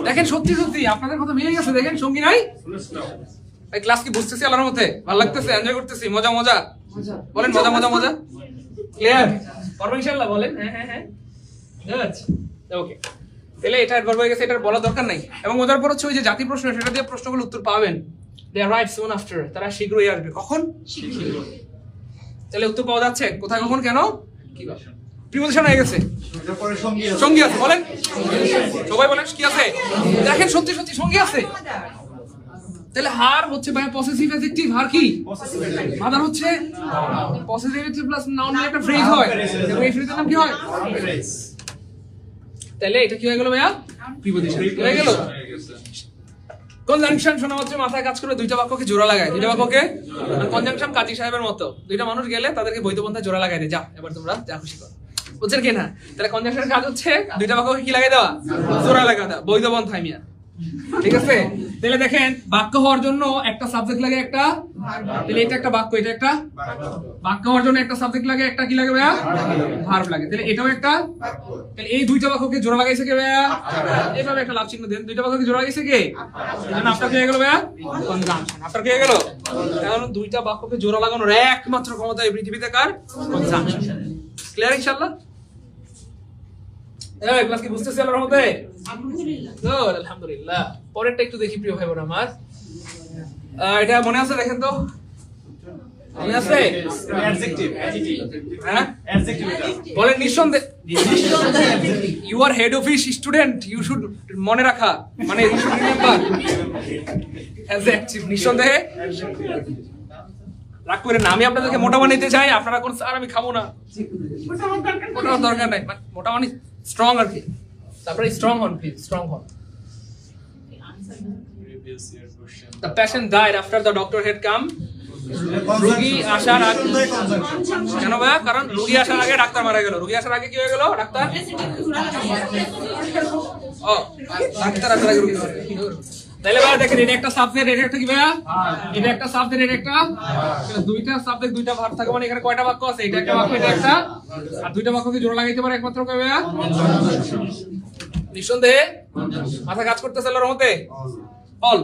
দেখেন সত্যি সত্যি আপনাদের কথা মিলে গেছে। দেখেন সঙ্গী নাই। এই ক্লাস কি বুঝতেছি আল্লাহর মতে? ভালো লাগতেছে? এনজয় করতেছি? মজা মজা বলেন, মজা মজা মজা। ক্লিয়ার? পারবো ইনশাআল্লাহ? বলেন হ্যাঁ হ্যাঁ হ্যাঁ। ওকে, তাহলে এটা অ্যাডভার্ব হয়ে গেছে, এটা বলার দরকার নাই। এবং মজার পর হচ্ছে ওই যে জাতি প্রশ্ন, সেটা দিয়ে প্রশ্নগুলো উত্তর পাবেন। দে রাইট সুন আফটার, তারা শীঘ্রই আসবে। কখন? শীঘ্রই। তাহলে উত্তর পাওয়া যাচ্ছে কোথায়, কখন, কেন, কিভাবে। প্রিপজিশন হয়ে গেছে, এরপরে সঙ্গী আছে। বলেন সবাই বলেন কি আছে? দেখেন সত্যি সত্যি সঙ্গী আছে। তাহলে হার হচ্ছে ভাই পসেসিভ অ্যাডজেক্টিভ। হার কি? মাদার হচ্ছে পসেসিভ অ্যাডজেক্টিভ প্লাস নাউন নিয়ে একটা ফ্রেজ হয়, এবং এই ফ্রেজের নাম কি হয়? তাহলে এটা কি হয়ে গেল ভাইয়া? প্রিপজিশন হয়ে গেল। কনজাংশন শোনা মাত্র মাথায় কাজ করে দুইটা বাক্যকে জোড়া লাগায়। দুইটা বাক্যকে কনজাংশন কাজী সাহেবের মতো। দুইটা মানুষ গেলে তাদেরকে বৈধপন্থায় জোড়া লাগাই দেয়, যা এবার তোমরা যা খুশি করো। বুঝছেন কি না? তাহলে কনজাংশনের কাজ হচ্ছে দুইটা বাক্যকে কি লাগাই দেওয়া? জোড়া লাগা দেওয়া, বৈধপন্থায় মিয়া। ঠিক আছে? তাহলে দেখেন বাক্য হওয়ার জন্য একটা সাবজেক্ট লাগে, একটা, তাহলে এটা একটা বাক্য, এটা একটা বাক্য হওয়ার জন্য একটা সাবজেক্ট লাগে, একটা কি লাগে ভাইয়া? ভার্ব লাগে। তাহলে এটাও একটা। তাহলে এই দুইটা বাক্যকে জোড়া লাগাইছে কে ভাইয়া? এইভাবে একটা লাভ চিহ্ন দেন। দুইটা বাক্যকে জোড়া লাগাইছে কে? এজন্য আফটার কি হয়ে গেল ভাইয়া? কনজাংশন। আফটার কি হয়ে গেল? কারণ দুইটা বাক্যকে জোড়া লাগানোর একমাত্র ক্ষমতা এই পৃথিবীতে কার? কনজাংশন। ক্লিয়ার ইনশাআল্লাহ? এই ক্লাস কি বুঝতেছেন আল্লাহর মতে? আলহামদুলিল্লাহ। আলহামদুলিল্লাহ। পরেরটা একটু দেখি প্রিয় ভাই বোন আমার। এটা মনে আছে? দেখেন তো মনে আছে? অ্যাডজেক্টিভ। হ্যাঁ অ্যাডজেক্টিভ এটা বলেন নিঃসন্দেহে। You are head office student, you should মনে রাখা, মানে ইউ শুড রিমেম্বার। অ্যাডজেক্টিভ নিঃসন্দেহে। রাগ করে না, আমি আপনাদেরকে মোটা বানাইতে চাই, আপনারা কোন স্যার আমি খাবো না, মোটা দরকার নাই, মোটা মানে স্ট্রং আর কি। তারপরে স্ট্রং হন প্লিজ, স্ট্রং হন। The patient died after the doctor had come. রোগী আসার আগে, কেন ভাই? কারণ রোগী আসার আগে ডাক্তার মারা গেল। রোগী আসার আগে কি হয়ে গেল? ডাক্তার। ও ডাক্তার আসার আগে রোগী। তাহলে ভাই দেখেন এটা একটা সাবজেক্ট, এটা একটা কি ভাইয়া? এটা একটা সাবজেক্ট, এটা একটা। দুইটা সাবজেক্ট দুইটা ভার্ব থাকে, মানে এখানে কয়টা বাক্য আছে? এটা একটা বাক্য, এটা একটা। আর দুইটা বাক্যকে জোড়া লাগাইতে পারে একমাত্র কে ভাইয়া? নিঃসন্দেহে। মাথা কাজ করতেছে আল্লাহর রহমতে? অল।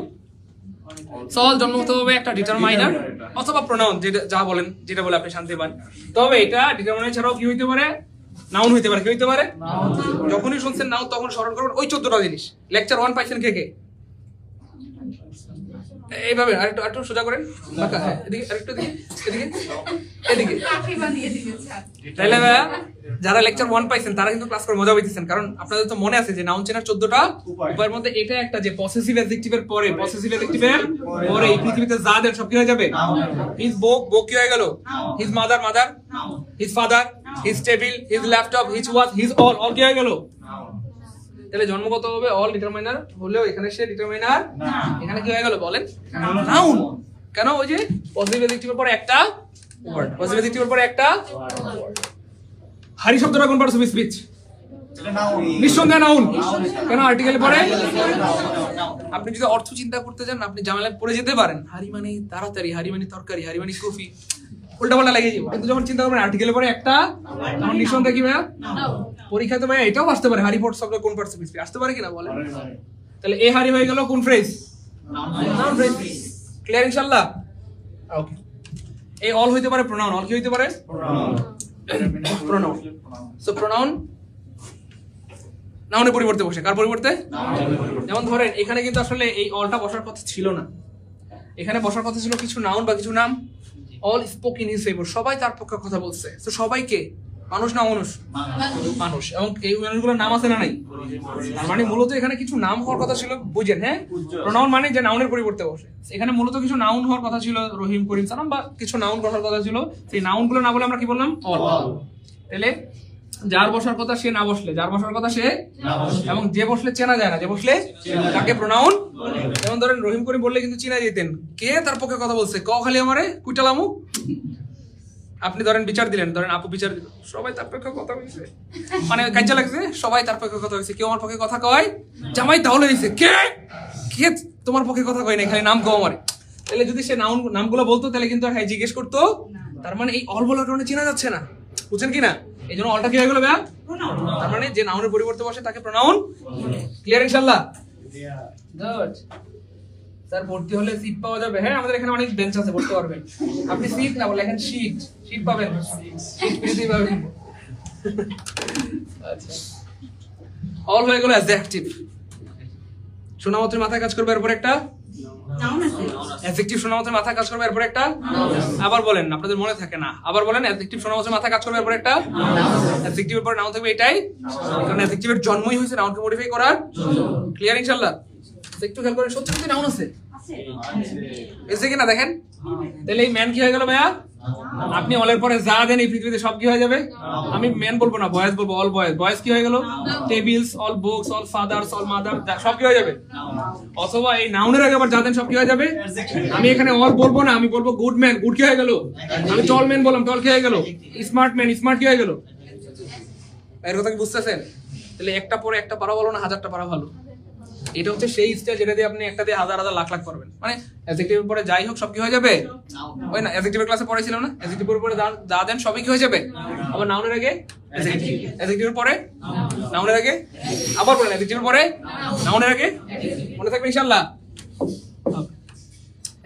সল জন্মগত হবে একটা ডিটারমাইনার অথবা প্রোনাউন, যেটা যা বলেন, যেটা বলে আপনি শান্তি পান। তবে এটা ডিটারমাইনার ছাড়াও কি হইতে পারে? নাউন হইতে পারে। কি হইতে পারে? যখনই শুনছেন নাউন তখন স্মরণ করবেন ওই 14টা জিনিস। লেকচার 1 পাইছেন কে কে? এইভাবে আরেকটু সোজা করেন, বাঁকা, হ্যাঁ, এদিকে আরেকটু এদিকে এদিকে। তাহলে ভাইয়া যারা লেকচার 1 পাইছেন তারা কিন্তু ক্লাস করে মজা পাইতেছেন, কারণ আপনাদের তো মনে আছে যে নাউন চেনার 14টা উপায়ের মধ্যে এটা একটা, যে পসেসিভ অ্যাডজেক্টিভের পরে এই পৃথিবীতে যা দেন সব কি হয়ে যাবে? হিজ বুক কি হয়ে গেল? His mother his father, his table, his laptop, his watch, his all কি হয়ে গেল? তাহলে জন্মগত হবে অল ডিটারমাইনার হলেও এখানে সে ডিটারমাইনার, এখানে কি হয়ে গেল বলেন? নাউন। কেন? ওই যে পজিটিভ অ্যাডজেক্টিভের পরে একটা ওয়ার্ড, পজিটিভ অ্যাডজেক্টিভের পরে একটা ওয়ার্ড। হারি শব্দটা কোন পার্টস অফ স্পিচ? নিঃসন্দেহে নাউন। কেন? আর্টিকেলের পরে। আপনি যদি অর্থ চিন্তা করতে যান আপনি জামেলায় পড়ে যেতে পারেন, হারি মানে তাড়াতাড়ি, হারি মানে তরকারি, হারি মানে কফি, উল্টা পাল্টা লাগিয়ে যাবে। কিন্তু যখন চিন্তা করবেন আর্টিকেলের পরে একটা, তখন নিঃসন্দেহে কি ভাইয়া? পরীক্ষায় তো ভাইয়া এটাও আসতে পারে, হারি পট শব্দ কোন পার্টস অফ স্পিচ আসতে পারে কিনা বলেন? তাহলে এ হারি হয়ে গেল কোন ফ্রেজ? Noun phrase. ক্লিয়ার ইনশাআল্লাহ? ওকে। এই অল হইতে পারে প্রোনাউন। অল কি হইতে পারে? প্রোনাউন। সো প্রোনাউন নাউনের পরিবর্তে বসে, কার পরিবর্তে? যেমন ধরেন এখানে কিন্তু আসলে এই অলটা বসার কথা ছিল না, এখানে বসার কথা ছিল কিছু নাউন বা কিছু নাম। All spoke in his favour, সবাই তার পক্ষে কথা বলছে। তো সবাইকে মানুষ না মানুষ? মানুষ। এবং এই মানুষগুলোর নাম আছে না নাই? তার মানে মূলত এখানে কিছু নাম হওয়ার কথা ছিল, বুঝেন? হ্যাঁ, প্রোনাউন মানে যে নাউনের পরিবর্তে বসে। এখানে মূলত কিছু নাউন হওয়ার কথা ছিল, রহিম, করিম, সালাম বা কিছু নাউন বসার কথা ছিল। সেই নাউনগুলো না বলে আমরা কি বললাম? অল। তাহলে যার বসার কথা সে না বসলে, যার বসার কথা সে, এবং যে বসলে চেনা যায় না, যে বসলে তাকে প্রোনাউন। যেমন ধরেন রহিম করিম বললে কিন্তু চিনা যেতেন, কে তার পক্ষে কথা বলছে? ক খালি আমারে কুইটালামু। আপনি ধরেন বিচার দিলেন, ধরেন আপু বিচার দিল, সবাই তার পক্ষে কথা বলছে, মানে কাজে লাগছে, সবাই তার পক্ষে কথা হয়েছে। কেউ আমার পক্ষে কথা কয়? জামাই তাহলে দিছে, কে কে তোমার পক্ষে কথা কয় না, খালি নাম কও আমারে। তাহলে যদি সে নামগুলো বলতো তাহলে কিন্তু হ্যাঁ জিজ্ঞেস করতো। তার মানে এই অল বলার কারণে চেনা যাচ্ছে না, বুঝছেন কি না? এই জন্য অলটা কি হয়ে গেল ভাইয়া? তার মানে যে নাউনের পরিবর্তে বসে তাকে প্রোনাউন। ক্লিয়ার ইনশাআল্লাহ? গুড। স্যার ভর্তি হলে সিট পাওয়া যাবে? হ্যাঁ, আমাদের এখানে অনেক বেঞ্চ আছে, বসতে পারবেন। আপনি সিট না বলে এখন শীট পাবেন, শীট পেতেই পাবেন। আচ্ছা, অল হয়ে গেল অ্যাডজেক্টিভ। শোনা মাত্র মাথায় কাজ করবে, এরপর একটা নাউন আছে। অ্যাডজেক্টিভ শোনা মাত্র মাথায় কাজ করবে, এরপর একটা। আবার বলেন, আপনাদের মনে থাকে না, আবার বলেন। অ্যাডজেক্টিভ শোনা মাত্র মাথায় কাজ করবে, এরপর একটা অ্যাডজেক্টিভের পর নাউন থাকবে। এটাই কারণ অ্যাডজেক্টিভের জন্মই হয়েছে নাউনকে মডিফাই করার। ক্লিয়ার ইনশাআল্লাহ? একটু খেয়াল করেন, সত্যি সত্যি নাউন আছে, এসে কিনা দেখেন। তাহলে এই ম্যান কি হয়ে গেল ভাইয়া? আপনি অলের পরে যা দেন এই পৃথিবীতে সব কি হয়ে যাবে? আমি ম্যান বলবো না, বয়েজ বলবো, অল বয়েজ। বয়েজ কি হয়ে গেল? Tables, all books, all father's, all mother, সব কি হয়ে যাবে? অথবা এই নাউনের আগে আবার যা দেন সব কি হয়ে যাবে? আমি এখানে অল বলবো না, আমি বলবো গুড ম্যান, গুড কি হয়ে গেল? আমি টল ম্যান বললাম, টল কি হয়ে গেল? স্মার্ট ম্যান, স্মার্ট কি হয়ে গেল? এর কথা কি বুঝতেছেন? তাহলে একটা পরে একটা পারা ভালো না হাজারটা পারা ভালো? এটা হচ্ছে সেই স্টাইল যেটা দিয়ে আপনি একটা দিয়ে হাজার হাজার লাখ লাখ পারবেন। মানে অ্যাডজেক্টিভের পরে যাই হোক সব কি হয়ে যাবে? ওই না অ্যাডজেক্টিভের ক্লাসে পড়াইছিলাম না, অ্যাডজেক্টিভের পরে যা দেন সবই কি হয়ে যাবে? আবার নাউনের আগে অ্যাডজেক্টিভ, অ্যাডজেক্টিভের পরে নাউনের আগে আবার বলেন, অ্যাডজেক্টিভের পরে নাউনের আগে। মনে থাকবে ইনশাআল্লাহ?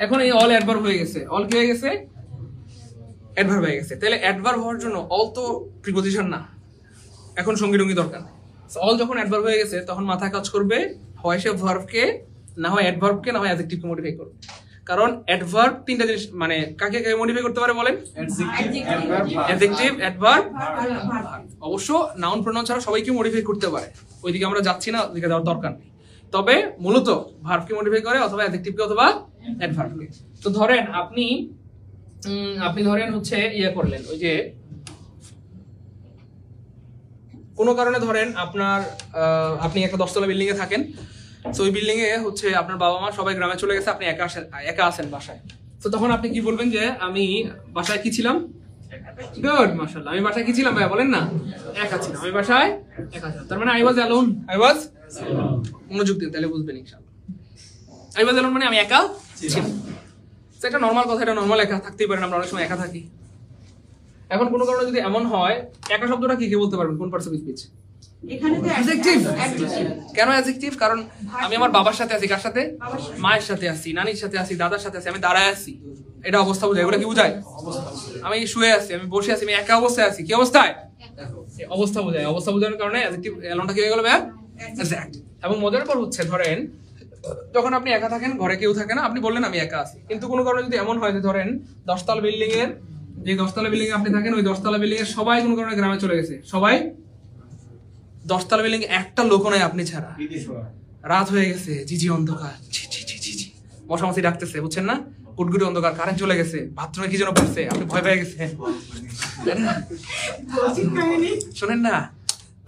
এখন এই অল অ্যাডভার্ব হয়ে গেছে। অল কি হয়ে গেছে? অ্যাডভার্ব হয়ে গেছে। তাহলে অ্যাডভার্ব হওয়ার জন্য অল তো প্রিপজিশন না, এখন সঙ্গী টঙ্গী দরকার। অল যখন অ্যাডভার্ব হয়ে গেছে তখন মাথা কাজ করবে, হয় সে ভার্বকে, না হয় অ্যাডভার্বকে, না হয় অ্যাডজেক্টিভকে মডিফাই করবে। কারণ অ্যাডভার্ব তিনটা জিনিস, মানে কাকে কাকে মডিফাই করতে পারে বলেন? অ্যাডজেক্টিভ, অ্যাডভার্ব, অবশ্য নাউন প্রোনাউন ছাড়া সবাইকে মডিফাই করতে পারে। ওইদিকে আমরা যাচ্ছি না, ওইদিকে যাওয়ার দরকার নেই। তবে মূলত ভার্বকে মডিফাই করে, অথবা অ্যাডজেক্টিভকে অথবা অ্যাডভার্বকে। তো ধরেন আপনি ধরেন হচ্ছে ইয়ে করলেন, ওই যে কোনো কারণে ধরেন আপনি একটা 10 তলা বিল্ডিং এ থাকেন। তো ওই বিল্ডিং এ হচ্ছে আপনার বাবা মা সবাই গ্রামে চলে গেছে, আপনি একা আছেন বাসায়। তো তখন আপনি কি বলবেন? যে আমি বাসায় কি ছিলাম? গুড, মাশাআল্লাহ। আমি বাসায় কি ছিলাম ভাই বলেন না? একা ছিলাম। আমি বাসায় একা ছিলাম, তার মানে I was alone. I was, মনোযোগ দিন তাহলে বুঝবেন ইনশাআল্লাহ। আই ওয়াজ অ্যালোন মানে আমি একা ছিলাম। তো এটা নরমাল কথা, এটা নরমাল, একা থাকতেই পারেন, আমরা অনেক সময় একা থাকি। এখন কোনো কারণে যদি এমন হয়, একা শব্দটা কি বলতে পারবেন? কোন পার্টস অফ স্পিচ? এখানে তো অ্যাডজেক্টিভ। কেন অ্যাডজেক্টিভ? কারণ আমি আমার বাবার সাথে আছি, কার সাথে? মায়ের সাথে আছি, নানির সাথে আছি, দাদার সাথে আছি, আমি দাঁড়ায় আছি, এটা অবস্থা বোঝায়। এগুলো কি বোঝায়? আমি শুয়ে আছি, আমি বসে আছি, আমি একা অবস্থায় আছি, কি অবস্থায়? অবস্থা বোঝায়। অবস্থা বোঝানোর কারণে অ্যাডজেক্টিভ এলনটা কি হয়ে গেল ভাই? অ্যাডজেক্টিভ। এবং মজার পর হচ্ছে ধরেন যখন আপনি একা থাকেন, ঘরে কেউ থাকে না, আপনি বললেন আমি একা আছি, কিন্তু কোনো কারণে যদি এমন হয় যে ধরেন 10তলা বিল্ডিং এর, যে 10তলা বিল্ডিং এ আপনি থাকেন, ওই 10তলা বিল্ডিং এর সবাই কোনো কারণে গ্রামে চলে গেছে, সবাই 10তলা বিল্ডিং এ একটা লোক নাই আপনি ছাড়া, রাত হয়ে গেছে, ঝিঝি অন্ধকার, ঝি ঝি ঝি ঝি ঝি, মশামাছি ডাকতেছে, বুঝছেন না, গুটগুটি অন্ধকার, কারেন্ট চলে গেছে, বাথরুমে কি যেন পড়ছে, আপনি ভয় পেয়ে গেছেন, শোনেন না,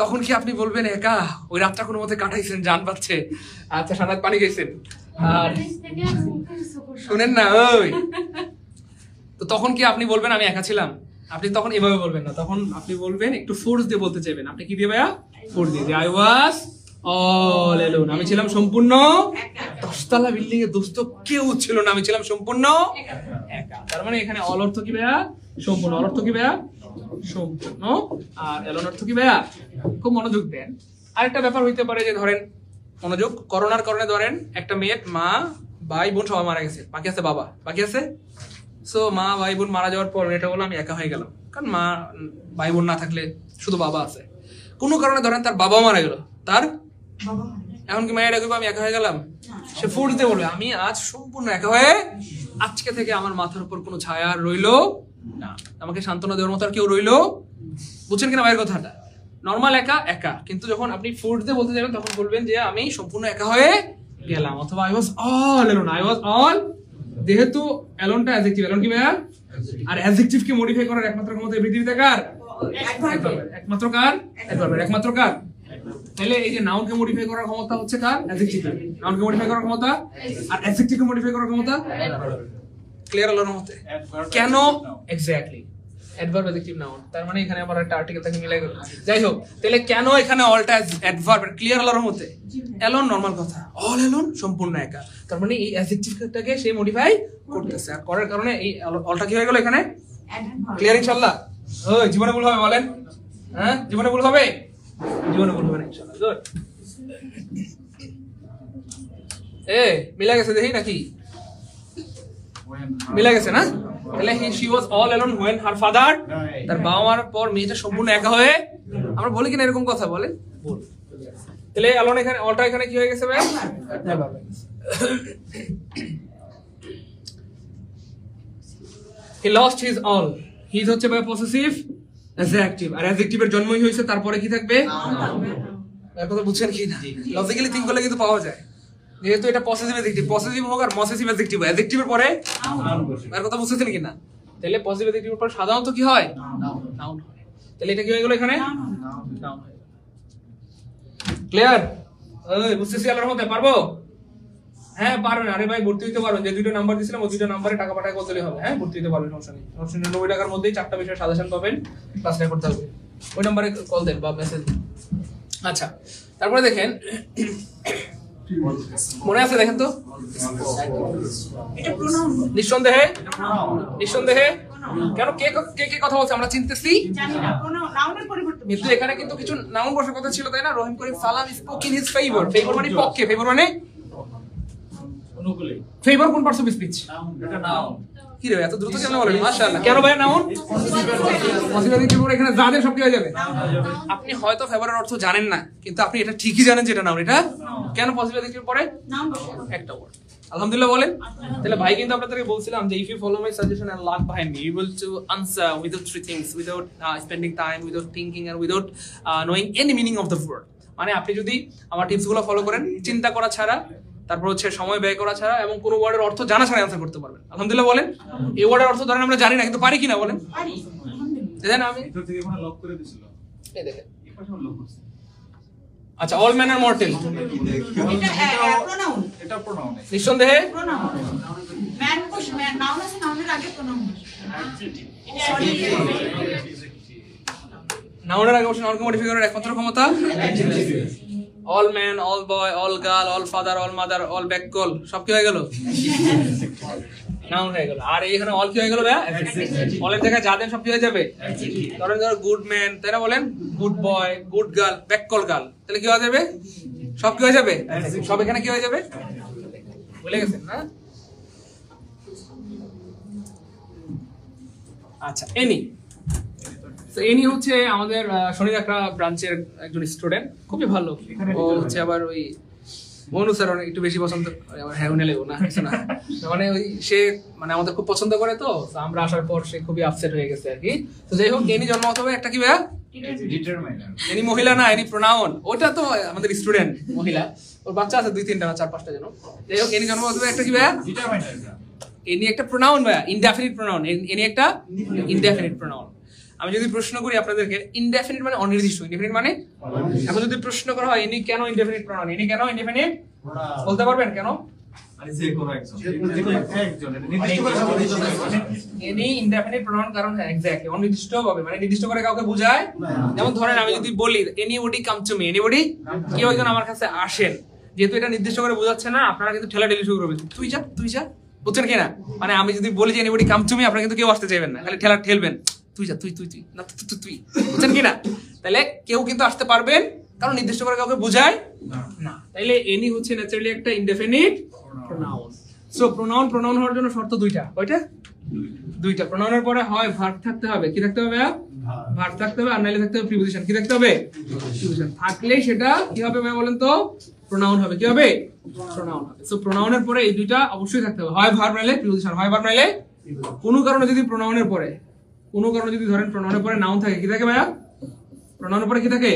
তখন কি আপনি বলবেন একা? ওই রাতটা কোনো মতে কাটাইছেন, জান পাচ্ছে, আচ্ছা সানাত পানি গেছেন, আর শোনেন না ওই, তো তখন কি আপনি বলবেন আমি একা ছিলাম? আপনি তখন এভাবে বলবেন না, তখন আপনি বলবেন একটু ফোর্স দিয়ে বলতে চাইবেন। আপনি কি দিয়ে ভাইয়া? ফোর্স দিয়ে, আই ওয়াজ অল এলোন, আমি ছিলাম সম্পূর্ণ 10তলা বিল্ডিং এ দোস্ত কেউ ছিল না, আমি ছিলাম সম্পূর্ণ একা। তার মানে এখানে অল অর্থ কি ভাইয়া? সম্পূর্ণ। অল অর্থ কি ভাইয়া? সম্পূর্ণ। আর এলোন অর্থ কি ভাইয়া? খুব মনোযোগ দেন। আরেকটা ব্যাপার হইতে পারে যে ধরেন, মনোযোগ, করোনার কারণে ধরেন একটা মেয়ের মা ভাই বোন সবাই মারা গেছে, বাকি আছে বাবা, বাকি আছে, সো মা ভাই বোন মারা যাওয়ার পর এটা বলে আমি একা হয়ে গেলাম, কারণ মা ভাই বোন না থাকলে শুধু বাবা আছে। কোনো কারণে ধরেন তার বাবা মারা গেল, তার এখন কি মায়ের আমি একা হয়ে গেলাম? সে ফোর্স দিয়ে বলবে আমি আজ সম্পূর্ণ একা হয়ে, আজকে থেকে আমার মাথার উপর কোনো ছায়া আর রইলো না, আমাকে সান্ত্বনা দেওয়ার মতো আর কেউ রইলো, বুঝছেন কিনা ভাইয়ের কথাটা? নর্মাল একা একা, কিন্তু যখন আপনি ফোর্স দিয়ে বলতে যাবেন তখন বলবেন যে আমি সম্পূর্ণ একা হয়ে গেলাম, অথবা I was all alone, I was all. যেহেতু এলোনটা অ্যাডজেক্টিভ, এলোন কি ভাইয়া? আর অ্যাডজেক্টিভ কে মডিফাই করার একমাত্র ক্ষমতা এই পৃথিবীতে কার? একমাত্র কার? একমাত্র কার? তাহলে এই যে নাউন কে মডিফাই করার ক্ষমতা হচ্ছে কার? অ্যাডজেক্টিভ। নাউন কে মডিফাই করার ক্ষমতা আর অ্যাডজেক্টিভ কে মডিফাই করার ক্ষমতা ক্লিয়ার আল্লাহর মতে। কেন? এক্স্যাক্টলি, অ্যাডভার্ব অ্যাডজেক্টিভ নাউন, তার মানে এখানে আবার একটা আর্টিকেল থেকে মিলাই গেল। যাই হোক, তাহলে কেন এখানে অলটা অ্যাডভার্ব ক্লিয়ার আল্লাহর মতে? এলোন নরমাল কথা, অল এলোন সম্পূর্ণ একা, তার মানে এই অ্যাডজেক্টিভটাকে সে মডিফাই করতেছে, আর করার কারণে এই অলটা কি হয়ে গেল এখানে? ক্লিয়ার ইনশাআল্লাহ? ওই জীবনে ভুল হবে বলেন? হ্যাঁ, জীবনে ভুল হবে? জীবনে ভুল হবে না ইনশাআল্লাহ। গুড, এ মিলা গেছে দেখি নাকি? মিলা গেছে না? তাহলে she was all alone when her father, তার বাবা মার পর মেয়েটা সম্পূর্ণ একা হয়ে, আমরা বলি কিনা এরকম কথা বলে? তাহলে alone এখানে অলটা এখানে কি হয়ে গেছে ভাই? he lost his all, his হচ্ছে ভাই পসেসিভ অ্যাডজেক্টিভ, আর অ্যাডজেক্টিভের জন্মই হয়েছে, তারপরে কি থাকবে? এর কথা বুঝছেন কি না? লজিক্যালি থিংক করলে কিন্তু পাওয়া যায়, যেহেতু এটা পসেসিভ অ্যাডজেক্টিভ, পসেসিভ হোক আর পসেসিভ অ্যাডজেক্টিভ, অ্যাডজেক্টিভের পরে এর কথা বুঝতেছেন কি না? তাহলে পসেসিভ অ্যাডজেক্টিভের পরে সাধারণত কি হয়? নাউন হয়। তাহলে এটা কি হয়ে গেল এখানে? নাউন হয়ে গেল। ক্লিয়ার? এই বুঝতেছি আল্লাহর মতে, পারবো? হ্যাঁ পারবেন। আরে ভাই ভর্তি হইতে পারবেন, যে দুটো নাম্বার দিছিলাম ওই দুটো নাম্বারে টাকা পাঠায় বলতেই হবে। হ্যাঁ ভর্তি হইতে পারবেন, সমস্যা নেই। 90 টাকার মধ্যেই 4টা বিষয় সাজেশন পাবেন, ক্লাস রেকর্ড থাকবে, ওই নাম্বারে কল দেন বা মেসেজ দেন। আচ্ছা, তারপরে দেখেন, মনে আছে দেখেন তো, নিঃসন্দেহে, নিঃসন্দেহে, কেন কে কে কে কথা বলছে আমরা চিনতেছি, কিন্তু এখানে কিন্তু কিছু নাউন বসার কথা ছিল, তাই না? Rahim Karim Salam spoke in his favour, favour মানে পক্ষে, ফেভার মানে অনুকূলে, ফেভার কোন পার্টস অফ স্পিচ? এটা নাউন। কি রে এত দ্রুত কেন বলেন? মাশাআল্লাহ। কেন ভাই নাউন? পসিবল কি পুরো এখানে যাদের সব কি হয়ে যাবে? আপনি হয়তো ফেভারের অর্থ জানেন না, কিন্তু আপনি এটা ঠিকই জানেন যে এটা নাউন। এটা কেন পসিবল কি পরে? নাউন একটা ওয়ার্ড। আলহামদুলিল্লাহ বলেন। তাহলে ভাই কিন্তু আপনাদেরকে বলছিলাম যে if you follow my suggestion and lag behind me, you will to answer without three things, without spending time, without thinking, and without knowing any meaning of the word. মানে আপনি যদি আমার টিপসগুলো ফলো করেন, চিন্তা করা ছাড়া, তারপর হচ্ছে সময় ব্যয় করা ছাড়া, এবং কোন ওয়ার্ডের অর্থ জানা ছাড়া অ্যানসার করতে পারবেন। আলহামদুলিল্লাহ বলেন। এই ওয়ার্ডের অর্থ ধরেন আমরা জানি না, কিন্তু পারি কিনা বলেন? পারি। দেখেন আমি ভিতর থেকে কোনো লক করে দিছিল, এই দেখেন এই পাশে লক করছে। আচ্ছা, অল ম্যান আর মর্টেল, এটা প্রোনাউন, এটা প্রোনাউন, নিঃসন্দেহে প্রোনাউন। ম্যান কোশ ম্যান নাউন আছে, নাউনের আগে প্রোনাউন অ্যাডজেক্টিভ। নাউনের আগে অবশ্যই নাউনকে মডিফাই করার একমাত্র ক্ষমতা adjective. All man, all boy, all girl, all father, all mother, all back call, সব কি হয়ে গেল? নাউন হয়ে গেল। আর এখানে অল কি হয়ে গেল? অলের জায়গায় যা দেন সব কি হয়ে যাবে? ধরেন ধরো গুড ম্যান, তাই না বলেন? Good boy, good girl, back call girl, তাহলে কি হয়ে যাবে? সব কি হয়ে যাবে? সব এখানে কি হয়ে যাবে? ভুলে গেছেন না? আচ্ছা, এনি। তো এনি হচ্ছে আমাদের শনির একটা ব্রাঞ্চের একজন স্টুডেন্ট, খুবই ভালো। ও হচ্ছে আবার ওই মনু স্যার অনেক একটু বেশি পছন্দ করে, আমার হ্যাঁ নেলেও না কিছু না, মানে ওই সে মানে আমাদের খুব পছন্দ করে, তো আমরা আসার পর সে খুবই আপসেট হয়ে গেছে আর কি। তো যাই হোক, এনি জন্ম হতে হবে একটা কি ভাইয়া, ডিটারমাইনার। এনি মহিলা না, এনি প্রোনাউন, ওটা তো আমাদের স্টুডেন্ট মহিলা, ওর বাচ্চা আছে 2-3টা না 4-5টা যেন। যাই হোক, এনি জন্ম হতে হবে একটা কি ভাইয়া, ডিটারমাইনার। এনি একটা প্রোনাউন ভাইয়া, ইনডেফিনিট প্রোনাউন, এনি একটা ইনডেফিনিট প্রোনাউন। আমি যদি প্রশ্ন করি আপনাদেরকে, ইনডেফিনিট মানে অনির্দিষ্ট, ইনডেফিনিট মানে, এখন যদি প্রশ্ন করা হয় এনি কেন ইনডেফিনিট প্রোনাউন, এনি কেন ইনডেফিনিট, বলতে পারবেন কেন? মানে যে কোনো একজন, একজন নির্দিষ্ট করে এনি ইনডেফিনিট প্রোনাউন কারণ হ্যাঁ এক্স্যাক্টলি অনির্দিষ্ট ভাবে, মানে নির্দিষ্ট করে কাউকে বোঝায়। যেমন ধরেন আমি যদি বলি anybody come to me, anybody কেউ একজন আমার কাছে আসেন, যেহেতু এটা নির্দিষ্ট করে বোঝাচ্ছে না, আপনারা কিন্তু ঠেলাঠেলি শুরু করবেন, তুই যা তুই যা, বুঝছেন কি না? মানে আমি যদি বলি যে এনিবডি কাম টু মি, আপনারা কিন্তু কেউ আসতে চাইবেন না, খালি ঠেলবেন, তুই যা তুই তুই তুই না তুই তুই, বুঝছেন কি না? তাহলে কেউ কিন্তু আসতে পারবেন, কারণ নির্দিষ্ট করে কাউকে বোঝায় না। তাইলে এনি হচ্ছে ন্যাচারালি একটা ইনডেফিনিট প্রোনাউন। সো প্রোনাউন হওয়ার জন্য শর্ত দুইটা, কয়টা? দুইটা। প্রোনাউনের পরে হয় ভার্ব থাকতে হবে, কি থাকতে হবে? ভার্ব থাকতে হবে, আর নাইলে থাকতে হবে প্রিপজিশন, কি থাকতে হবে? প্রিপজিশন থাকলে সেটা কি হবে ভাই বলেন তো? প্রোনাউন হবে। কি হবে? প্রোনাউন হবে। সো প্রোনাউনের পরে এই দুইটা অবশ্যই থাকতে হবে, হয় ভার্ব নাইলে প্রিপজিশন, হয় ভার্ব নাইলে কোনো কারণে যদি প্রোনাউনের পরে, কোনো কারণে যদি ধরেন প্রোনাউনের পরে নাউন থাকে, কি থাকে ভাইয়া? প্রোনাউনের পরে কি থাকে?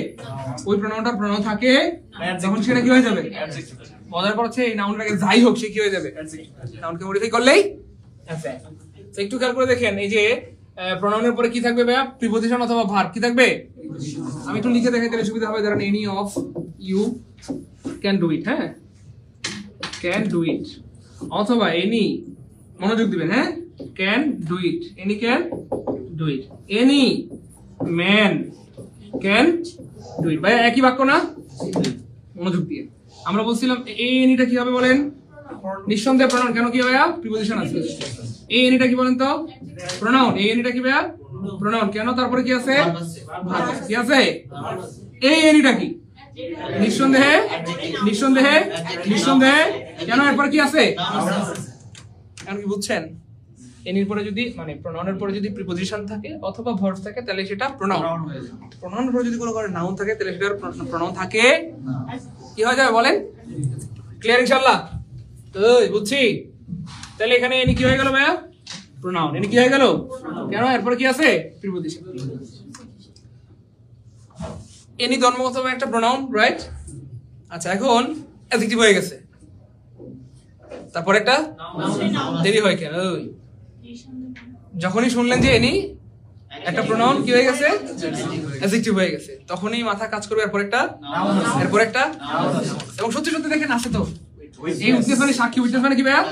ওই প্রোনাউনটার প্রোনাউন থাকে, তখন সেটা কি হয়ে যাবে? মজার পর হচ্ছে এই নাউনটাকে যাই হোক সে কি হয়ে যাবে? নাউনকে মডিফাই করলেই অ্যাডজেক্টিভ। তো একটু খেয়াল করে দেখেন, এই যে প্রোনাউনের পরে কি থাকবে ভাইয়া? প্রিপজিশন অথবা ভার্ব। কি থাকবে? আমি একটু লিখে দেখাই তাহলে সুবিধা হবে। ধরেন any of you can do it, হ্যাঁ ক্যান ডু ইট, অথবা এনি, মনোযোগ দিবেন, হ্যাঁ can do it, any can do it, any man can do it. ভাইয়া একই বাক্য না? মনোযোগ দিয়ে আমরা বলছিলাম এই এনিটা কি হবে বলেন? নিঃসন্দেহে প্রোনাউন। কেন? কি ভাইয়া? প্রিপজিশন আছে। এই এনিটা কি বলেন তো? প্রোনাউন। এই এনিটা কি ভাইয়া? প্রোনাউন। কেন? তারপরে কি আছে? ভার্ব আছে। কি আছে? এই এনিটা কি? নিঃসন্দেহে, নিঃসন্দেহে, নিঃসন্দেহে। কেন? এরপর কি আছে? এখন কি বুঝছেন? এনির পরে যদি মানে প্রোনাউনের পরে যদি প্রিপজিশন থাকে অথবা ভার্ব থাকে তাহলে সেটা প্রোনাউন হয়ে যাবে। প্রোনাউনের পরে যদি কোনো কারণে নাউন থাকে তাহলে সেটা প্রোনাউন থাকে কি হয়ে যাবে বলেন? ক্লিয়ার ইনশাআল্লাহ? এই বুঝছি। তাহলে এখানে এনি কি হয়ে গেল ভাইয়া? প্রোনাউন। এনি কি হয়ে গেল? কেন? এরপর কি আছে? প্রিপজিশন। এনি জন্মগত একটা প্রোনাউন, রাইট? আচ্ছা, এখন অ্যাডজেক্টিভ হয়ে গেছে, তারপর একটা দেরি হয় কেন? ওই যখনই শুনলেন যে এনি একটা প্রোনাউন কি হয়ে গেছে? অ্যাডজেক্টিভ হয়ে গেছে, তখনই মাথা কাজ করবে এরপর একটা, এরপর একটা। এবং সত্যি সত্যি দেখেন আছে তো, এই উইটনেস মানে সাক্ষী। উইটনেস মানে কি ভাইয়া?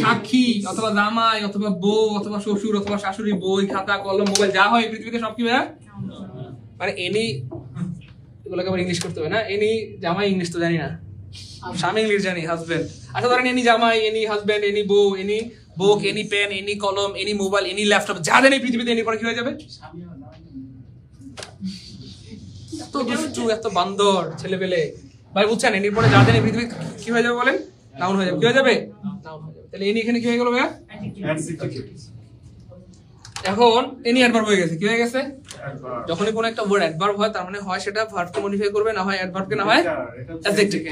সাক্ষী অথবা জামাই অথবা বউ অথবা শ্বশুর অথবা শাশুড়ি, বই খাতা কলম মোবাইল যা হয় পৃথিবীতে সব কি ভাইয়া? মানে এনি, এগুলোকে আবার ইংলিশ করতে হবে না। এনি জামাই ইংলিশ তো জানি না, স্বামী ইংলিশ জানি, হাজবেন্ড। আচ্ছা ধরেন এনি জামাই, এনি হাজবেন্ড, এনি বউ, any book, any pen, any কলম, এনি মোবাইল, এনি ল্যাপটপ, যা জানি পৃথিবীতে এনি পরে কি হয়ে যাবে? এত দুষ্টু, এত বান্দর ছেলে পেলে ভাই, বুঝছেন? এনির পরে যা জানি পৃথিবী কি হয়ে যাবে বলেন? নাউন হয়ে যাবে। কি হয়ে যাবে? নাউন হয়ে যাবে। তাহলে এনি এখানে কি হয়ে গেল ভাইয়া? এখন এনি অ্যাডভার্ব হয়ে গেছে। কি হয়ে গেছে? যখনই কোনো একটা ওয়ার্ড অ্যাডভার্ব হয় তার মানে হয় সেটা ভার্বকে মডিফাই করবে, না হয় অ্যাডভার্বকে, না হয় অ্যাডজেক্টিভকে।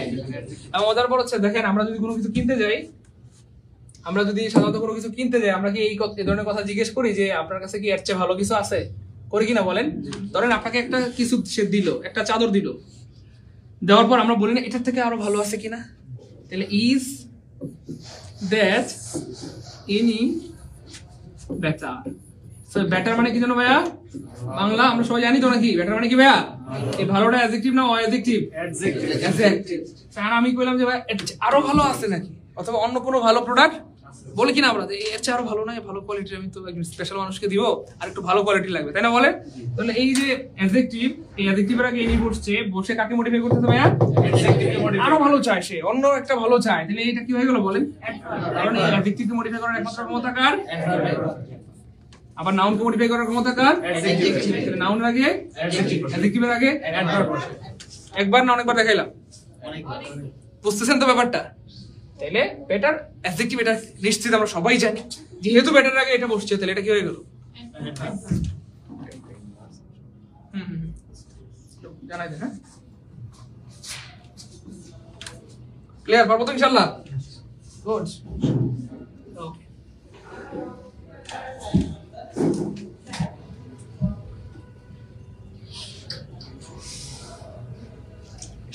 এবং মজার পর হচ্ছে দেখেন, আমরা যদি কোনো কিছু কিনতে যাই, আমরা যদি সাধারণত কোনো কিছু কিনতে যাই, আমরা কি এই ধরনের কথা জিজ্ঞেস করি যে আপনার কাছে কি এর চেয়ে ভালো কিছু আছে? করি কিনা বলেন? ধরেন আপনাকে একটা কিছু সে দিল, একটা চাদর দিল, দেওয়ার পর আমরা বলি না এটার থেকে আরো ভালো আছে কিনা? তাহলে is that any better? So better মানে কি জানো ভাইয়া? বাংলা আমরা সবাই জানি তো নাকি? বেটার মানে কি ভাইয়া? এই ভালোটা অ্যাডজেক্টিভ না অ্যাডজেক্টিভ? অ্যাডজেক্টিভ। স্যার আমি কইলাম যে ভাই আরো ভালো আছে নাকি, অথবা অন্য কোনো ভালো প্রোডাক্ট বলে কিনা আমরা এর চেয়ে আরো ভালো নয়, ভালো কোয়ালিটির, আমি তো একজন স্পেশাল মানুষকে দিব, আর একটু ভালো কোয়ালিটি লাগবে, তাই না বলেন? তাহলে এই যে অ্যাডজেক্টিভ, এই অ্যাডজেক্টিভের আগে এনি বসছে, বসে কাকে মডিফাই করতে হবে ভাইয়া? আরো ভালো চায় সে, অন্য একটা ভালো চায়, তাহলে এইটা কি হয়ে গেল বলেন? কারণ এই অ্যাডজেক্টিভকে মডিফাই করার একমাত্র ক্ষমতা কার? আবার নাউনকে মডিফাই করার ক্ষমতা কার? তাহলে নাউনের আগে অ্যাডজেক্টিভের আগে অ্যাডভার্ব। একবার না অনেকবার দেখাইলাম? বুঝতেছেন তো ব্যাপারটা? তাহলে বেটার অ্যাডজেক্টিভ, এটা নিশ্চিত আমরা সবাই জানি, যেহেতু বেটার আগে এটা বসছে তাহলে এটা কি হয়ে গেল? জানাই দেন, হ্যাঁ ক্লিয়ার? পারবো তো ইনশাআল্লাহ? গুড। ওকে,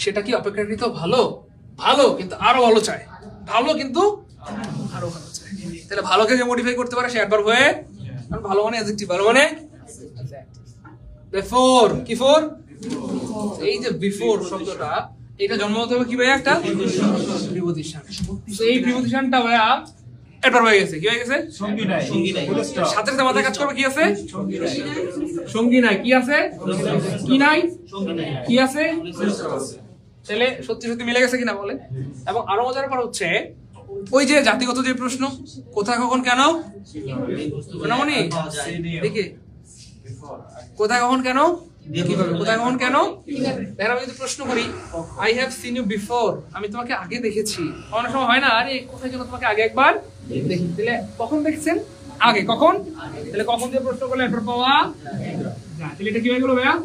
সেটা কি অপেক্ষাকৃত ভালো? ভালো, কিন্তু আরো ভালো চায়। ভালো কিন্তু আরো ভালো চায়। তাহলে ভালোকে যে মডিফাই করতে পারে সে একবার হয়ে, কারণ ভালো মানে অ্যাডজেক্টিভ, ভালো মানে বিফোর। কি ফোর? এই যে বিফোর শব্দটা, এটা জন্মগত হবে কি ভাইয়া? একটা প্রিপজিশন। তো এই প্রিপজিশনটা ভাইয়া একবার হয়ে গেছে। কি হয়ে গেছে? সঙ্গী নাই। সাথে সাথে মাথায় কাজ করবে কি আছে? সঙ্গী নাই। কি আছে? কি নাই? কি আছে? তাহলে সত্যি সত্যি মিলে গেছে কিনা বলে। এবং আরো মজার ব্যাপার হচ্ছে ওই যে জাতিগত যে প্রশ্ন, কোথায় কখন কেন, সোনামণি দেখি কোথায় কখন কেন কিভাবে, কোথায় কখন কেন। দেখেন আমি যদি প্রশ্ন করি I have seen you before, আমি তোমাকে আগে দেখেছি। অনেক সময় হয় না, আরে কোথায় যেন তোমাকে আগে একবার দেখি। তাহলে কখন দেখছেন? আগে। কখন? তাহলে কখন দিয়ে প্রশ্ন করলে এরপর পাওয়া যায়। তাহলে এটা কি হয়ে গেল ভাইয়া?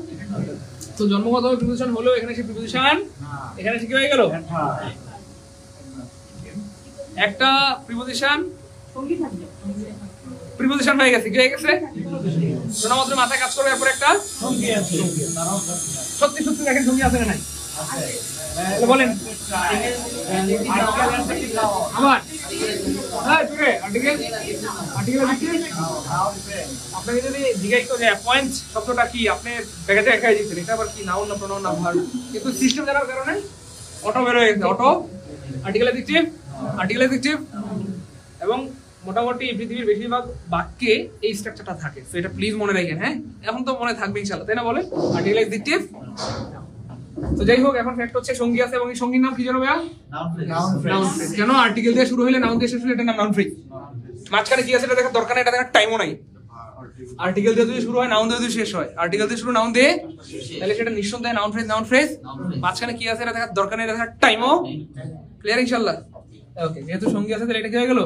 তো জন্মগত প্রিপজিশন হলো, এখানে সে প্রিপজিশন, এখানে সে কি হয়ে গেল? একটা প্রিপজিশন প্রিপজিশন হয়ে গেছে। কি হয়ে গেছে? শোনা মাত্র মাথায় কাজ করবে, এরপর একটা সঙ্গী আছে। সত্যি সত্যি দেখেন সঙ্গী আছে না নাই? তাহলে বলেন আবার আপনাকে যদি জিজ্ঞাসা করে পয়েন্ট শব্দটা কি, আপনি ব্যাগেটে একাই দিচ্ছেন, এটা আবার কি নাউন না প্রনাউন না ভার্ব, কিন্তু সিস্টেম জানার কারণে অটো বের হয়ে গেছে। Auto article adjective, article adjective, এবং মোটামুটি পৃথিবীর বেশিরভাগ বাক্যে এই স্ট্রাকচারটা থাকে। তো এটা প্লিজ মনে রাখেন। হ্যাঁ, এখন তো মনে থাকবে ইনশাআল্লাহ, তাই না? বলেন আর্টিকেল অ্যাডজেক্টিভ। তো যাই হোক, এখন ফ্যাক্ট হচ্ছে সঙ্গী আছে, এবং এই সঙ্গীর নাম কি জানো ভাইয়া? Noun phrase. কেন? আর্টিকেল দিয়ে শুরু হইলে নাউন দিয়ে শেষ হলে এটার নাম নাউন ফ্রেজ। মাঝখানে কি আছে এটা দেখার দরকার নেই, এটা দেখার টাইমও নাই। আর্টিকেল দিয়ে যদি শুরু হয়, নাউন দিয়ে যদি শেষ হয়, আর্টিকেল দিয়ে শুরু, নাউন দিয়ে, তাহলে সেটা নিঃসন্দেহে নাউন ফ্রেজ। Noun phrase. মাঝখানে কি আছে এটা দেখার দরকার নেই, এটা দেখার টাইমও। ক্লিয়ার ইনশাআল্লাহ? ওকে, যেহেতু সঙ্গী আছে তাহলে এটা কি হয়ে গেল?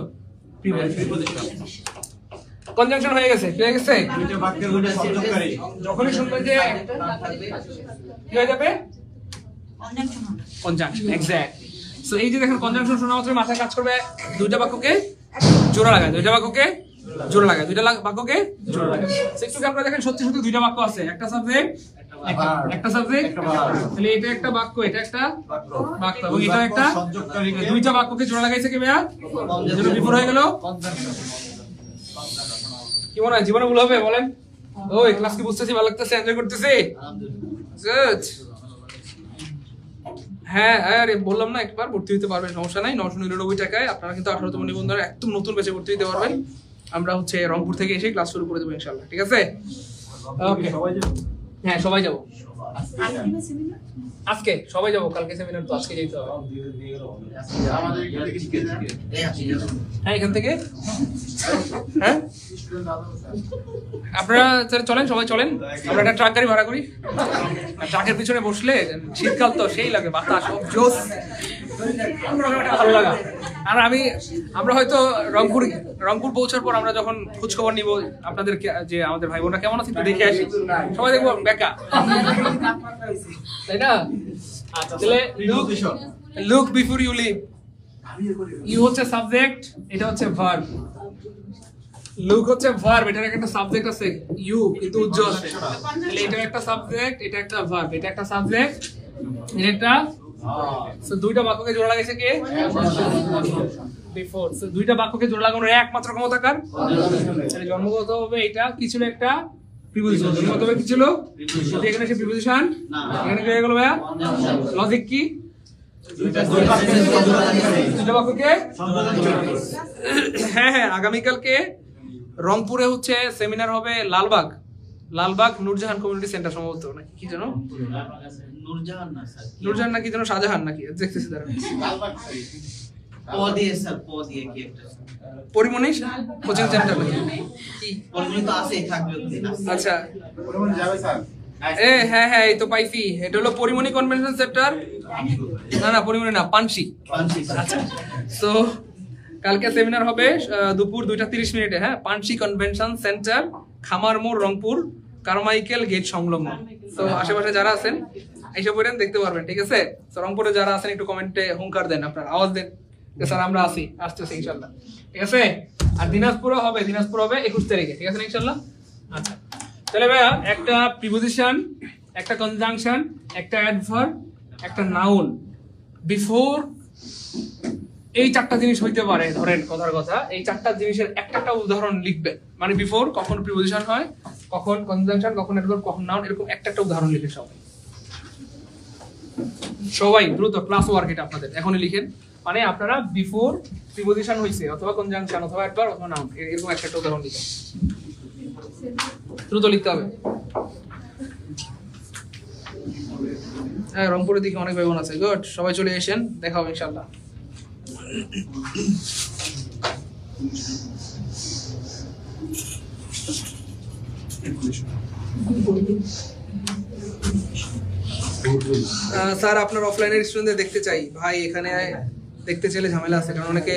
প্রিপজিশন। কনজাংশন হয়ে গেছে। কি হয়ে গেছে? দুইটা বাক্যের দুইটা শব্দকারী যখনই শুনবে যে কি হয়ে যাবে? কনজাংশন। এক্স্যাক্টলি। সো এই যে দেখেন কনজাংশন শোনা মাত্র মাথায় কাজ করবে, দুইটা বাক্যকে জোড়া লাগায়, দুইটা বাক্যকে জোড়া লাগায়, দুইটা বাক্যকে জোড়া লাগায়। সো একটু আপনারা দেখেন সত্যি সত্যি দুইটা বাক্য আছে, একটা সাবজেক্ট একটা সাবজেক্ট। তাহলে এটা একটা বাক্য, এটা একটা বাক্য, এবং এটা একটা দুইটা বাক্যকে জোড়া লাগাইছে কি ভাইয়া? যেটা বিফোর হয়ে গেল। কি মনে হয় জীবনে ভুল হবে বলেন? ওই ক্লাস কি বুঝতেছি, ভালো লাগতেছে, এনজয় করতেছি? গুড। হ্যাঁ, আরে বললাম না একবার ভর্তি হতে পারবেন, সমস্যা নাই। 999 টাকায় আপনারা কিন্তু 18তম নিবন্ধনে একদম নতুন ব্যাচে ভর্তি হতে পারবেন। আমরা হচ্ছে রংপুর থেকে এসে ক্লাস শুরু করে দেবো ইনশাআল্লাহ। ঠিক আছে? ওকে, হ্যাঁ সবাই যাবো আজকে, সবাই যাবো। কালকে সেমিনার, তো আজকে যেতে হবে। হ্যাঁ, এখান থেকে। হ্যাঁ, আপনারা চলেন, সবাই চলেন, আমরা একটা ট্রাক গাড়ি ভাড়া করি। ট্রাকের পিছনে বসলে শীতকাল তো সেই লাগে, বাতাস জোস, ভালো লাগা। আর আমরা হয়তো রংপুর পৌঁছার পর আমরা যখন খোঁজখবর নিব আপনাদের, যে আমাদের ভাই বোনরা কেমন আছে একটু দেখে আসি, সবাই দেখবো বেকা, তাই না? তাহলে look before you leave. You হচ্ছে সাবজেক্ট, এটা হচ্ছে ভার্ব। লুক হচ্ছে ভার্ব, এটার একটা সাবজেক্ট আছে ইউ, কিন্তু উজ্জ্বল। তাহলে এটা একটা সাবজেক্ট, এটা একটা ভার্ব, এটা একটা সাবজেক্ট, এটা সো দুইটা বাক্যকে জোড়া লাগাইছে কে? বিফোর। সো দুইটা বাক্যকে জোড়া লাগানোর একমাত্র ক্ষমতা কার? তাহলে জন্মগতভাবে এটা কি ছিল? একটা প্রিপজিশন। জন্মগতভাবে কি ছিল? এখানে সে প্রিপজিশন, এখানে কি হয়ে গেল ভাইয়া? লজিক কি? দুইটা বাক্যকে। হ্যাঁ হ্যাঁ, আগামীকালকে রংপুরে হচ্ছে সেমিনার হবে, লালবাগ নূরজাহান কমিউনিটি সেন্টার সম্ভবত, নাকি কি জানো? নূরজাহান নাকি যেন শাহজাহান নাকি দেখতেছি তারা। পরিমণি কোচিং সেন্টার নাকি? আচ্ছা, হ্যাঁ হ্যাঁ, এই তো পাইছি। এটা হলো পরিমণি কনভেনশন সেন্টার। না পরিমণি না, পানসি। আচ্ছা, তো কালকে সেমিনার হবে দুপুর 2:30 হ্যাঁ, পানসি কনভেনশন সেন্টার, খামার মোড়, রংপুর, কারমাইকেল গেট সংলগ্ন। তো আশেপাশে যারা আছেন এইসব পড়েন দেখতে পারবেন, ঠিক আছে? তো রংপুরে যারা আছেন একটু কমেন্টে হুঙ্কার দেন, আপনার আওয়াজ দেন যে স্যার আমরা আসতেছি ইনশাল্লাহ, ঠিক আছে? আর দিনাজপুর হবে 21 তারিখে, ঠিক আছে না ইনশাল্লাহ? আচ্ছা তাহলে ভাইয়া একটা প্রিপোজিশন, একটা কনজাংশন, একটা অ্যাডভার্ব, একটা নাউন বিফোর এই চারটা জিনিস হইতে পারে, ধরেন কথার কথা এই চারটা জিনিসের একটা উদাহরণ লিখবেন, মানে বিফোর কখন প্রিপোজিশন হয়, কখন কনজাংশন, কখন অ্যাডভার্ব, কখন নাউন, এরকম একটা উদাহরণ লিখে সবাই দ্রুত ক্লাস ওয়ার্ক এটা আপনাদের এখনই লিখেন, মানে আপনারা বিফোর প্রিপোজিশন হইছে অথবা কনজাংশন অথবা অ্যাডভার্ব অথবা নাউন এরকম একটা উদাহরণ লিখেন, দ্রুত লিখতে হবে। হ্যাঁ রংপুরের দিকে অনেক ভাই বোন আছে, গুড, সবাই চলে এসেন, দেখা হবে ইনশাআল্লাহ। স্যার আপনার অফলাইনের স্টুডেন্টদের দেখতে চাই ভাই, এখানে দেখতে চাইলে ঝামেলা আছে, কারণ অনেকে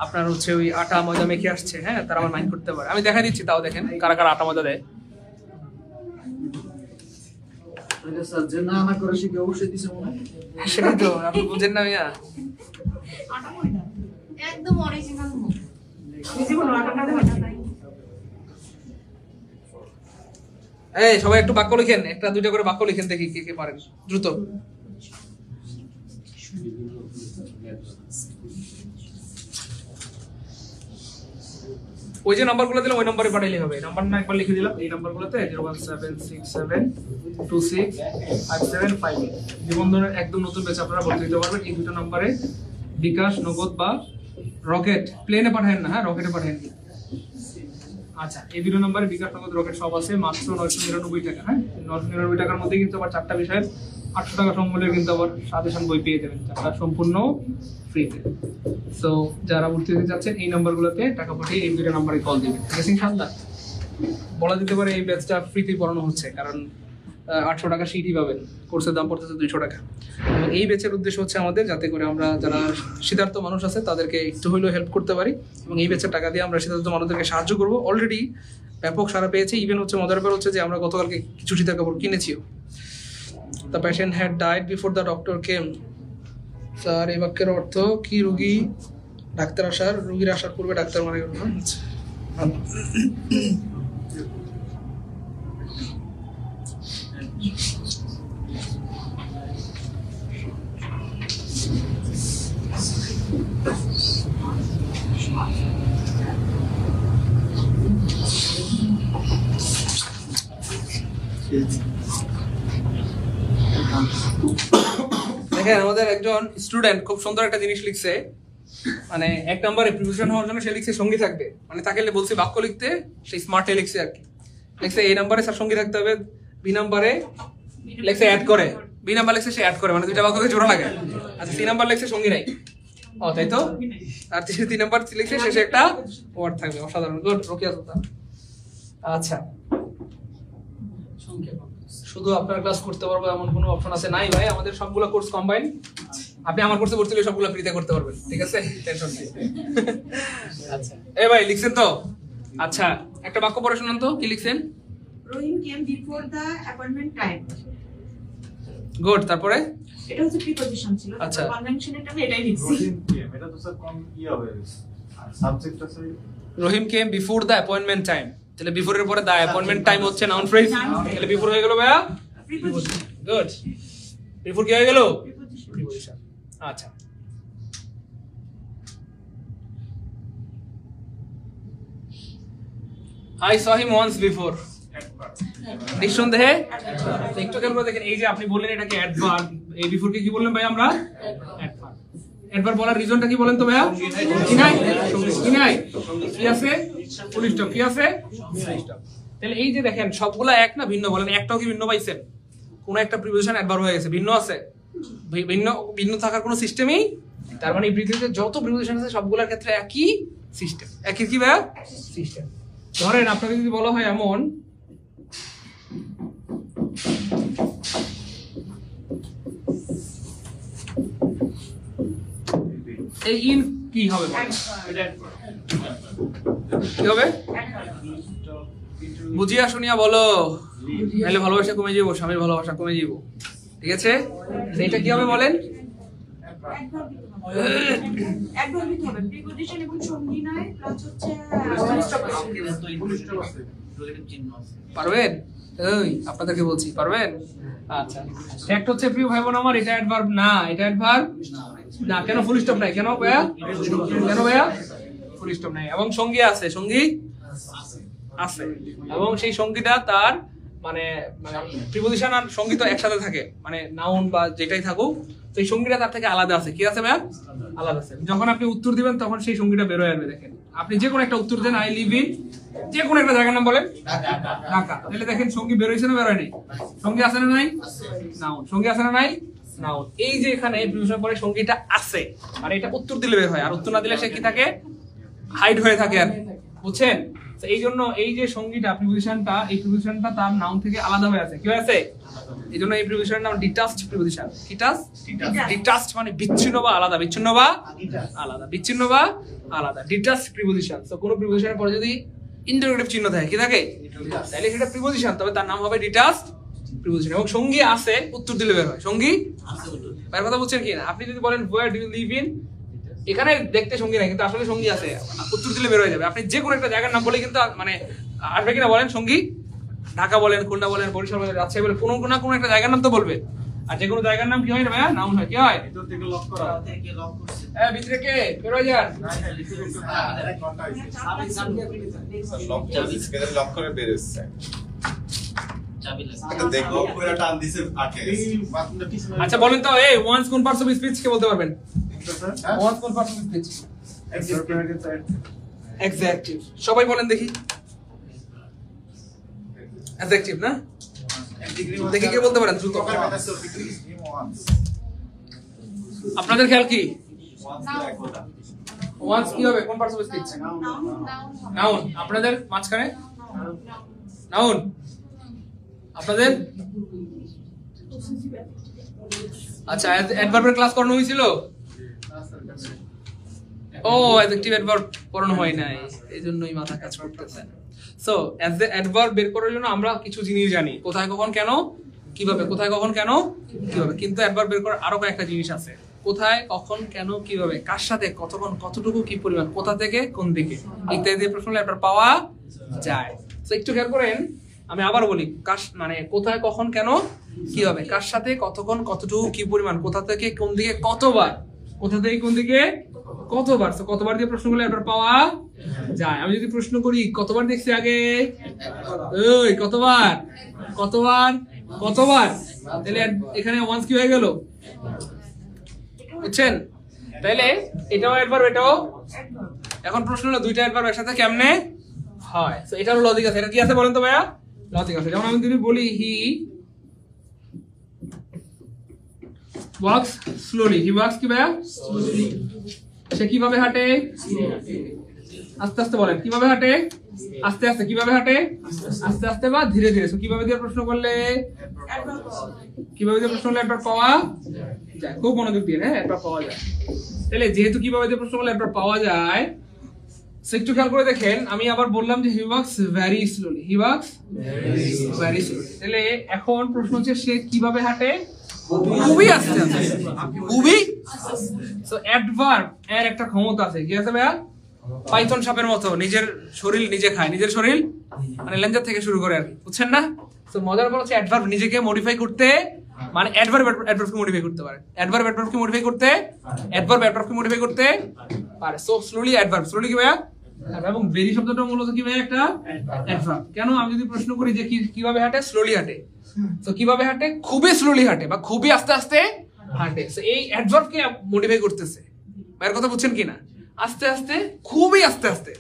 আপনার হচ্ছে ওই আটা ময়দা মেখে আসছে, হ্যাঁ তারা আমার মাইন্ড করতে পারে, আমি দেখা দিচ্ছি, তাও দেখেন কারা কারা আটা ময়দা দেয়। সেটাই তো আপনি বুঝেন না ভাইয়া, একদম অরিজিনাল মুখ। এই সবাই একটু বাক্য লিখেন, একটা দুইটা করে বাক্য লিখেন, দেখি কে কে পারেন দ্রুত। ওই যে নাম্বারগুলো দিলাম ওই নম্বরে পাঠাইলে হবে, নাম্বার না একবার লিখে দিলাম এই নাম্বারগুলোতে 01767265758 নিবন্ধনের একদম নতুন ব্যাচ আপনারা ভর্তি হতে পারবেন এই দুটো নম্বরে, বিকাশ, নগদ বা রকেট, প্লেনে পাঠাবেন না, হ্যাঁ রকেটে পাঠাবেন। আচ্ছা এই দুটো নম্বরে বিকাশ, নগদ, রকেট সব আছে, মাত্র 999 টাকা, হ্যাঁ 999 টাকার মধ্যে কিন্তু আবার চারটা বিষয়ের 800 টাকা সমমূল্যে কিন্তু আবার সাজেশন বই পেয়ে যাবেন, চারটা সম্পূর্ণ ফ্রিতে। সো যারা ভর্তি হতে যাচ্ছেন এই নাম্বারগুলোতে টাকা পাঠিয়ে এই দুটো নাম্বারে কল দিবেন, ঠিক আছে ইনশাআল্লাহ? বলা যেতে পারে এই ব্যাচটা ফ্রিতে পড়ানো হচ্ছে, কারণ 800 টাকা সিটি পাবেন, কোর্সের দাম পড়তেছে 200 টাকা, এবং এই ব্যাচের উদ্দেশ্য হচ্ছে আমাদের যাতে করে আমরা যারা শীতার্থ মানুষ আছে তাদেরকে একটু হলেও হেল্প করতে পারি, এবং এই ব্যাচের টাকা দিয়ে আমরা শীতার্থ মানুষদেরকে সাহায্য করবো। অলরেডি ব্যাপক সারা পেয়েছে, ইভেন হচ্ছে মজার ব্যাপার হচ্ছে যে আমরা গতকালকে কিছু শীতের কাপড় কিনেছিও। The patient had died before the doctor came. Sir এই বাক্যের অর্থ কি? রোগীর আসার পূর্বে ডাক্তার মারা গেল না? দেখেন আমাদের একজন স্টুডেন্ট খুব সুন্দর একটা জিনিস লিখছে, মানে এক নম্বরে প্রিপোজিশন হওয়ার জন্য সে লিখছে সঙ্গী থাকবে, মানে তাকে বলছে বাক্য লিখতে, সে স্মার্টে লিখছে আর কি, লিখছে এই নাম্বারে স্যার সঙ্গী থাকতে হবে, বি নাম্বারে লিখছে অ্যাড করে, বি নাম্বার লিখছে সে অ্যাড করে, মানে দুইটা বাক্যকে জোড়া লাগে। আচ্ছা সি নাম্বার লিখছে সঙ্গী নাই, ও তাই তো, আর 3 নাম্বার লিখছে শেষে একটা ওয়ার্ড থাকবে, অসাধারণ, গুড রোকিয়া সুলতান। আচ্ছা শুধু আপনার ক্লাস করতে পারবো এমন কোনো অপশন আছে? নাই ভাই, আমাদের সবগুলো কোর্স কম্বাইন, আপনি আমার কোর্সে ভর্তি হলে সবগুলো ফ্রিতে করতে পারবেন, ঠিক আছে, টেনশন নেই। আচ্ছা এই ভাই লিখছেন তো? আচ্ছা একটা বাক্য পড়ে শোনান তো, কি লিখছেন? Rahim came before the appointment time. Good, তারপরে এটা হচ্ছে প্রিপোজিশন ছিল, আচ্ছা কনভেনশনেরটা আমি এটাই লিখছি। এটা তো স্যার কোন ইয়া হয়ে গেছে, আর সাবজেক্ট আছে রহিম came before the appointment time, তাহলে বিফোর এর পরে দা অ্যাপয়েন্টমেন্ট টাইম হচ্ছে নাউন ফ্রেজ, তাহলে বিফোর হয়ে গেল ভাইয়া প্রিপোজিশন। গুড, বিফোর কি হয়ে গেল? প্রিপোজিশন। আচ্ছা I saw him once before, নিঃসন্দেহে একটু খেয়াল করে দেখেন, এই যে আপনি বললেন এটাকে অ্যাডভার্ব, এই বিফোর কে কি বললেন ভাই আমরা? অ্যাডভার্ব। অ্যাডভার্ব বলার রিজনটা কি বলেন তো ভাইয়া? কি নাই? কি আছে? Full stop. কি আছে? Full stop. তাহলে এই যে দেখেন সবগুলা এক না ভিন্ন? বলেন একটাও কি ভিন্ন পাইছেন? কোন একটা প্রিপোজিশন অ্যাডভার্ব হয়ে গেছে, ভিন্ন আছে? ভিন্ন থাকার কোনো সিস্টেমই, তার মানে এই পৃথিবীতে যত প্রিপোজিশন আছে সবগুলোর ক্ষেত্রে একই সিস্টেম, একই কি ভাইয়া সিস্টেম। ধরেন আপনাকে যদি বলা হয় এমন, এই ইন কি হবে? কি হবে? বুঝিয়া শুনিয়া বলো, নাহলে ভালোবাসা কমে যাবো, স্বামীর ভালোবাসা কমে যাবো। ঠিক আছে, এটা কি হবে বলেন? অ্যাডভার্ব দিতে হবে প্রিপজিশন এবং সঙ্গী নয় প্লাস হচ্ছে পারবেন? এই আপনাদেরকে বলছি, পারবেন? আচ্ছা, ফ্যাক্ট হচ্ছে প্রিয় ভাই বোন আমার, এটা অ্যাডভার্ব না, এটা অ্যাডভার্ব না। কেন ফুল স্টপ নাই? কেন ভাইয়া? কেন ভাইয়া ফুল স্টপ নাই? এবং সঙ্গী আছে, সঙ্গী আছে, এবং সেই সঙ্গীটা তার মানে প্রিপজিশন আর সঙ্গী তো একসাথে থাকে, মানে নাউন বা যেটাই থাকুক, তো এই সঙ্গীটা তার থেকে আলাদা আছে। কি আছে ভাইয়া? আলাদা আছে। যখন আপনি উত্তর দিবেন তখন সেই সঙ্গীটা বের হয়ে আসবে। দেখেন, আপনি যে কোনো একটা উত্তর দেন, আই লিভ ইন, যে কোনো একটা জায়গার নাম বলেন, ঢাকা, তাহলে দেখেন সঙ্গী বের হয়েছে না বের হয় নাই? সঙ্গী আছে না নাই? নাউন। সঙ্গী আছে না নাই? নাউন। এই যে এখানে প্রিপজিশন পরে সঙ্গীটা আছে, মানে এটা উত্তর দিলে বের হয়, আর উত্তর না দিলে সে কি থাকে? হাইড হয়ে থাকে। আর বুঝছেন? এই জন্য এই যে সঙ্গীটা প্রিপজিশনটা, এই প্রিপজিশনটা তার নাউন থেকে আলাদা হয়ে আছে। কি হয়ে আছে? এই জন্য এই প্রিপজিশনের নাম ডিটাচড প্রিপজিশন। ডিটাচড মানে বিচ্ছিন্ন বা আলাদা, বিচ্ছিন্ন বা আলাদা, বিচ্ছিন্ন বা আলাদা, ডিটাচড প্রিপজিশন। তো কোন প্রিপজিশনের পরে যদি ইন্টারোগেটিভ চিহ্ন থাকে, কি থাকে? তাহলে সেটা প্রিপজিশন, তবে তার নাম হবে ডিটাচড প্রিপজিশন। এবং সঙ্গী আছে, উত্তর দিলে বের হয়। সঙ্গী আছে, এর কথা বুঝছেন কি না? আপনি যদি বলেন where do you live in, এখানে দেখতে সঙ্গী নাই কিন্তু আসলে সঙ্গী আছে, উত্তর দিলে বের হয়ে যাবে। আপনি যে কোনো একটা জায়গার নাম বলে কিন্তু মানে আসবে কিনা বলেন? সঙ্গী। ঢাকা বলেন, খুলনা বলেন, বরিশাল বলেন, রাজশাহী বলেন, কোনো না কোনো একটা জায়গার নাম তো বলবে। আর যে কোনো জায়গার নাম কি হয় না ভাইয়া? নাউন হয়। কি হয়? ভিতর থেকে লক করা। হ্যাঁ, ভিতরে কে বের হয়ে যান। লক করে বের হচ্ছে। দেখো পুরো টান দিছে আটকে গেছে। আচ্ছা বলেন তো, এই ওয়ান্স কোন পার্টস অফ স্পিচ কে বলতে পারবেন? ওয়ান্স কোন পার্টস অফ স্পিচ? এক্সাক্টিভ। সবাই বলেন দেখি। এক্সাক্টিভ না? দেখি কে বলতে পারেন দ্রুত। আপনাদের খেয়াল কি? ওয়ান্স কি হবে? কোন পার্টস অফ স্পিচ? নাউন। আপনাদের মাঝখানে নাউন। আপনাদের আচ্ছা, অ্যাডভার্বের ক্লাস করানো হয়েছিল? ও, অ্যাডজেক্টিভ অ্যাডভার্ব পড়ানো হয় নাই, এইজন্যই মাথা কাজ করতেছে। সো অ্যাডভার্ব বের করার জন্য আমরা কিছু জিনিস জানি, কোথায় কখন কেন কিভাবে, কোথায় কখন কেন কিভাবে। কিন্তু অ্যাডভার্ব বের করার আরো কয়েকটা জিনিস আছে, কোথায় কখন কেন কিভাবে, কার সাথে কতক্ষণ কতটুকু কি পরিমাণ, কোথা থেকে কোন দিকে ইত্যাদি প্রশ্ন অ্যাডভার্ব পাওয়া যায়। তো একটু খেয়াল করেন, আমি আবার বলি, কার মানে কোথায় কখন কেন কিভাবে, কার সাথে কতক্ষণ কতটুকু কি পরিমাণ, কোথা থেকে কোন দিকে কতবার, কোথা থেকে কোন দিকে কতবার। তো কতবার দিয়ে প্রশ্নগুলো একবার পাওয়া যায়। আমি যদি প্রশ্ন করি কতবার দেখছি আগে, ওই কতবার কতবার কতবার, তাহলে এখানে ওয়ান্স কি হয়ে গেল? বুঝছেন? তাইলে এটাও অ্যাডভার্ব, এটাও। এখন প্রশ্ন হলো দুইটা অ্যাডভার্ব একসাথে কেমনে হয়? তো এটারও লজিক আছে। এটা কি আছে বলেন তো ভাইয়া? লজিক আছে। যেমন আমি যদি বলি হি ওয়াক্স স্লোলি, হি ওয়াক্স কি ভাইয়া? স্লোলি। সে কিভাবে হাঁটে? আস্তে আস্তে। বলেন কিভাবে হাঁটে? আস্তে আস্তে। কিভাবে হাঁটে? আস্তে আস্তে বা ধীরে ধীরে। সো কিভাবে দিয়ে প্রশ্ন করলে, কিভাবে দিয়ে প্রশ্ন করলে অ্যাডভার্ব পাওয়া যায়। খুব মনোযোগ দিয়ে, হ্যাঁ, অ্যাডভার্ব পাওয়া যায়। তাহলে যেহেতু কিভাবে দিয়ে প্রশ্ন করলে অ্যাডভার্ব পাওয়া যায়, একটু খেয়াল করে দেখেন, আমি আবার বললাম যে হি ওয়াক্স ভেরি স্লোলি, হি ওয়াক্স ভেরি স্লোলি। তাহলে এখন প্রশ্ন হচ্ছে সে কিভাবে হাঁটে? খুবই আস্তে আস্তে, খুবই। সো অ্যাডভার্ব এর একটা ক্ষমতা আছে, কি আছে ভাইয়া? পাইথন সাপের মতো নিজের শরীর নিজে খায়, নিজের শরীর মানে লেঞ্জার থেকে শুরু করে আর কি, বুঝছেন না? তো মজার ব্যাপার হচ্ছে অ্যাডভার্ব নিজেকে মডিফাই করতে, মানে অ্যাডভার্বকে মডিফাই করতে পারে, অ্যাডভার্বকে মডিফাই করতে, অ্যাডভার্বকে মডিফাই করতে পারে। সো স্লোলি অ্যাডভার্ব, স্লোলি কি ভাইয়া? এবং ভেরি শব্দটা মূলত কি ভাইয়া? একটা অ্যাডভার্ব। কেন? আমি যদি প্রশ্ন করি যে কিভাবে হাঁটে? স্লোলি হাঁটে। তো কিভাবে হাঁটে? খুবই স্লোলি হাঁটে বা খুবই আস্তে আস্তে হাঁটে। সো এই অ্যাডভার্বকে মডিফাই করতেছে। ভাইয়ের কথা বুঝছেন কিনা? আস্তে আস্তে, খুবই আস্তে আস্তে।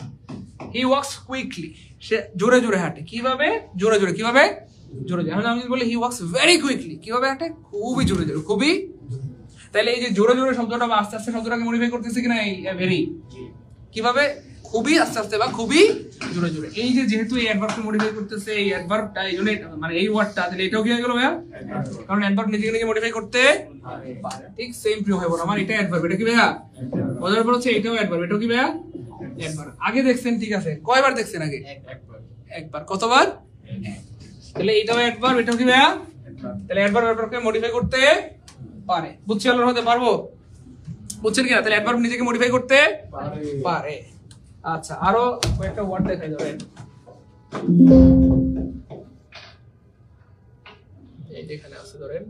হি ওয়াক্স কুইকলি, সে জোরে জোরে হাঁটে। কিভাবে? জোরে জোরে। কিভাবে? জোরে জোরে। এখন আমি যদি বলি হি ওয়াক্স ভেরি কুইকলি, কিভাবে হাঁটে? খুবই জোরে জোরে, খুবই। তাহলে এই যে জোরে জোরে শব্দটা বা আস্তে আস্তে শব্দটাকে মডিফাই করতেছে কিনা এই ভেরি, কিভাবে? খুবই আস্তে আস্তে বা খুবই জোরে জোরে। এই যে যেহেতু এই অ্যাডভার্বকে মডিফাই করতেছে, এই অ্যাডভার্বটা এই জন্য মানে এই ওয়ার্ডটা, তাহলে এটাও কি হয়ে গেল ভাইয়া? কারণ অ্যাডভার্ব নিজেকে নিজে মডিফাই করতে পারে। ঠিক সেম প্রিয় ভাই বোন আমার, এটা অ্যাডভার্ব। এটা কি ভাইয়া? মজার ব্যাপার হচ্ছে এটাও অ্যাডভার্ব। এটাও কি ভাইয়া? অ্যাডভার্ব। আগে দেখছেন, ঠিক আছে, কয়বার দেখছেন আগে? একবার। কতবার? তাহলে এটাও অ্যাডভার্ব, এটাও কি ভাইয়া? তাহলে অ্যাডভার্ব অ্যাডভার্বকে মডিফাই করতে পারে। বুঝছি আল্লাহর হতে পারবো? বুঝছেন কিনা? তাহলে অ্যাডভার্ব নিজেকে মডিফাই করতে পারে। আচ্ছা, আরো কয়েকটা ওয়ার্ড দেখাই ধরেন। এই যে এখানে আছে ধরেন,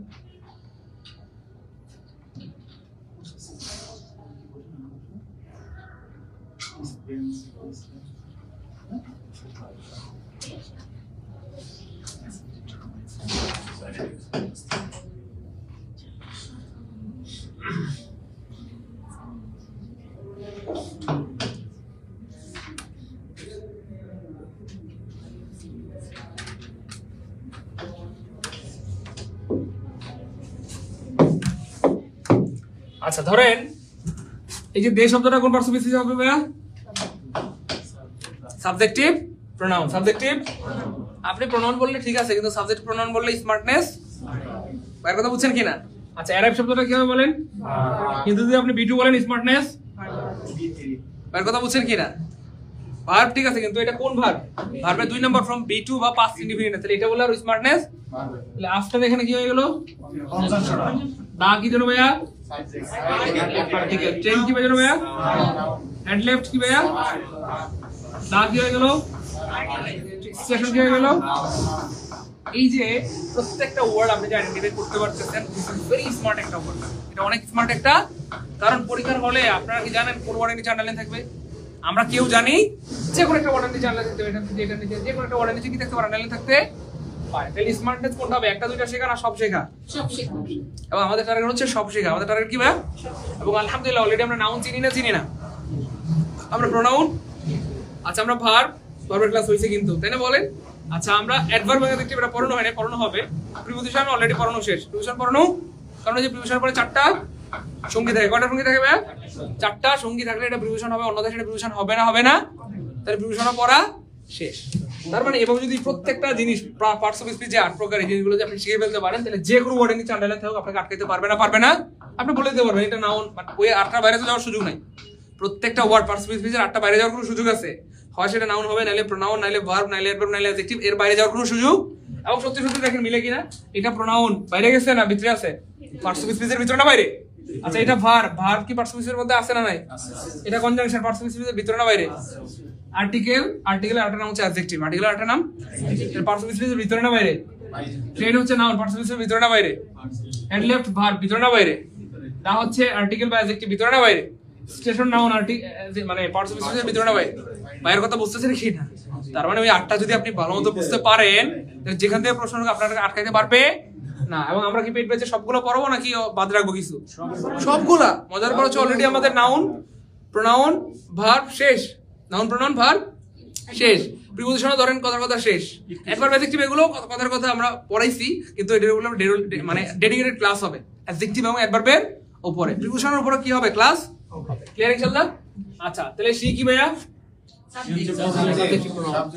আচ্ছা ধরেন এই যে দে শব্দটা কোন পার্টস অফ স্পিচ হবে ভাইয়া? Subjective pronoun. সাবজেক্টিভ আপনি প্রোনাউন বললে ঠিক আছে, কিন্তু সাবজেক্ট প্রোনাউন বললে স্মার্টনেস। এর কথা বুঝছেন কিনা? আচ্ছা, অ্যারাইভ শব্দটা কি হবে বলেন? কিন্তু যদি আপনি বি2 বলেন স্মার্টনেস। এর কথা বুঝছেন কিনা? ভার্ব ঠিক আছে, কিন্তু এটা কোন ভার্ব? ভার্বের 2 নাম্বার ফর্ম বি2 বা পাস্ট ইনডিফিনিট। তাহলে এটা বলে আর স্মার্টনেস। তাহলে আফটার এখানে কি হয়ে গেল? দা কি জন্য ভাইয়া? পার্টিকেল। চেঞ্জ কি জন্য ভাইয়া? হ্যান্ড লেফট কি ভাইয়া? দা কি হয়ে গেল? স্টেশন কি হয়ে গেল? এই যে প্রত্যেকটা ওয়ার্ড আপনি যে আইডেন্টিফাই করতে পারতেছেন, ভেরি স্মার্ট একটা ওয়ার্ড। এটা অনেক স্মার্ট একটা, কারণ পরীক্ষার হলে আপনারা কি জানেন কোন ওয়ার্ডের নিচে আন্ডারলাইন থাকবে? আমরা কেউ জানি যে কোনো একটা ওয়ার্ডের নিচে আন্ডারলাইন থাকবে, এটা নিচে যে কোনো একটা ওয়ার্ডের নিচে কি থাকতে পারে? আন্ডারলাইন থাকতে পারে। তাহলে স্মার্টনেস কোনটা হবে? একটা দুইটা শেখা না সব শেখা? সব শেখা। এবং আমাদের টার্গেট হচ্ছে সব শেখা। আমাদের টার্গেট কি ভাই? এবং আলহামদুলিল্লাহ অলরেডি আমরা নাউন চিনি না? আমরা প্রোনাউন। আচ্ছা, আমরা ভার্বের ক্লাস হইছে কিন্তু, তাই না বলেন? আচ্ছা, আমরা অ্যাডভার্ব দেখতে এটা পড়ানো হয় না, পড়ানো হবে। প্রিপোজিশন অলরেডি পড়ানো শেষ। প্রিপোজিশন পড়ানো, কারণ যে প্রিপোজিশনের পরে 4টা সঙ্গী থাকে। কয়টা সঙ্গী থাকে ভাই? 4টা সঙ্গী থাকলে এটা প্রিপোজিশন হবে, অন্যথায় সেটা প্রিপোজিশন হবে না। তাহলে প্রিপোজিশন পড়া শেষ। তার মানে এভাবে যদি প্রত্যেকটা জিনিস পার্টস অফ স্পিচ যে 8 প্রকার এই জিনিসগুলো যদি আপনি শিখে ফেলতে পারেন, তাহলে যে কোনো ওয়ার্ডের নিচে আন্ডারলাইন থাকুক আপনাকে আটকাইতে পারবে না। আপনি বলে দিতে পারবেন এটা নাউন, বাট ওই 8টার বাইরে যাওয়ার সুযোগ নাই। প্রত্যেকটা ওয়ার্ড পার্টস অফ স্পিচের 8টা বাইরে যাওয়ার কোনো সুযোগ আছে? হয় সেটা নাউন হবে, নাইলে প্রোনাউন, নাইলে ভার্ব, নাইলে অ্যাডভার্ব, নাইলে অ্যাডজেক্টিভ। এর বাইরে যাওয়ার কোনো সুযোগ। এবং সত্যি দেখেন মিলে কিনা? এটা প্রোনাউন বাইরে গেছে না ভিতরে আছে? পার্টস অফ স্পিচের ভিতরে না বাইরে? আচ্ছা, এটা ভার্ব কি পার্টস অফ স্পিচের মধ্যে আছে না নাই? এটা কনজাংশন পার্টস অফ স্পিচের ভিতরে না বাইরে? আর্টিকেল আরেকটা নাম হচ্ছে অ্যাডজেক্টিভ। আর্টিকেল আরেকটা নাম পার্টস অফ স্পিচের ভিতরে না বাইরে? ট্রেন হচ্ছে নাউন, পার্টস অফ স্পিচের ভিতরে না বাইরে? হ্যান্ড লেফট ভার্ব ভিতরে না বাইরে? দা হচ্ছে আর্টিকেল বা অ্যাডজেক্টিভ ভিতরে না বাইরে? স্টেশন নাউন মানে পার্টস অফ স্পিচের ভিতরে না বাইরে? বাইরের কথা বুঝতেছেন কি না? তার মানে ওই 8টা যদি আপনি ভালোমতো বুঝতে পারেন, যেখান থেকে প্রশ্ন আপনারা আটকাইতে পারবে না। এবং আমরা কি পেট পেয়েছে সবগুলো পড়বো নাকি বাদ রাখবো কিছু? সবগুলা। মজার পর হচ্ছে অলরেডি আমাদের নাউন, প্রোনাউন, ভার্ব শেষ। নাউন, প্রোনাউন, ভার্ব শেষ। প্রিপোজিশনও ধরেন কথার কথা শেষ। অ্যাডভার্ব, অ্যাডজেক্টিভ এগুলো কথার কথা আমরা পড়াইছি, কিন্তু এগুলো মানে ডেডিকেটেড ক্লাস হবে অ্যাডজেক্টিভ এবং অ্যাডভার্বের উপরে। প্রিপোজিশনের উপরে কি হবে? ক্লাস। ক্লিয়ার ইনশাআল্লাহ? আচ্ছা, তাহলে সি কি ভাইয়া?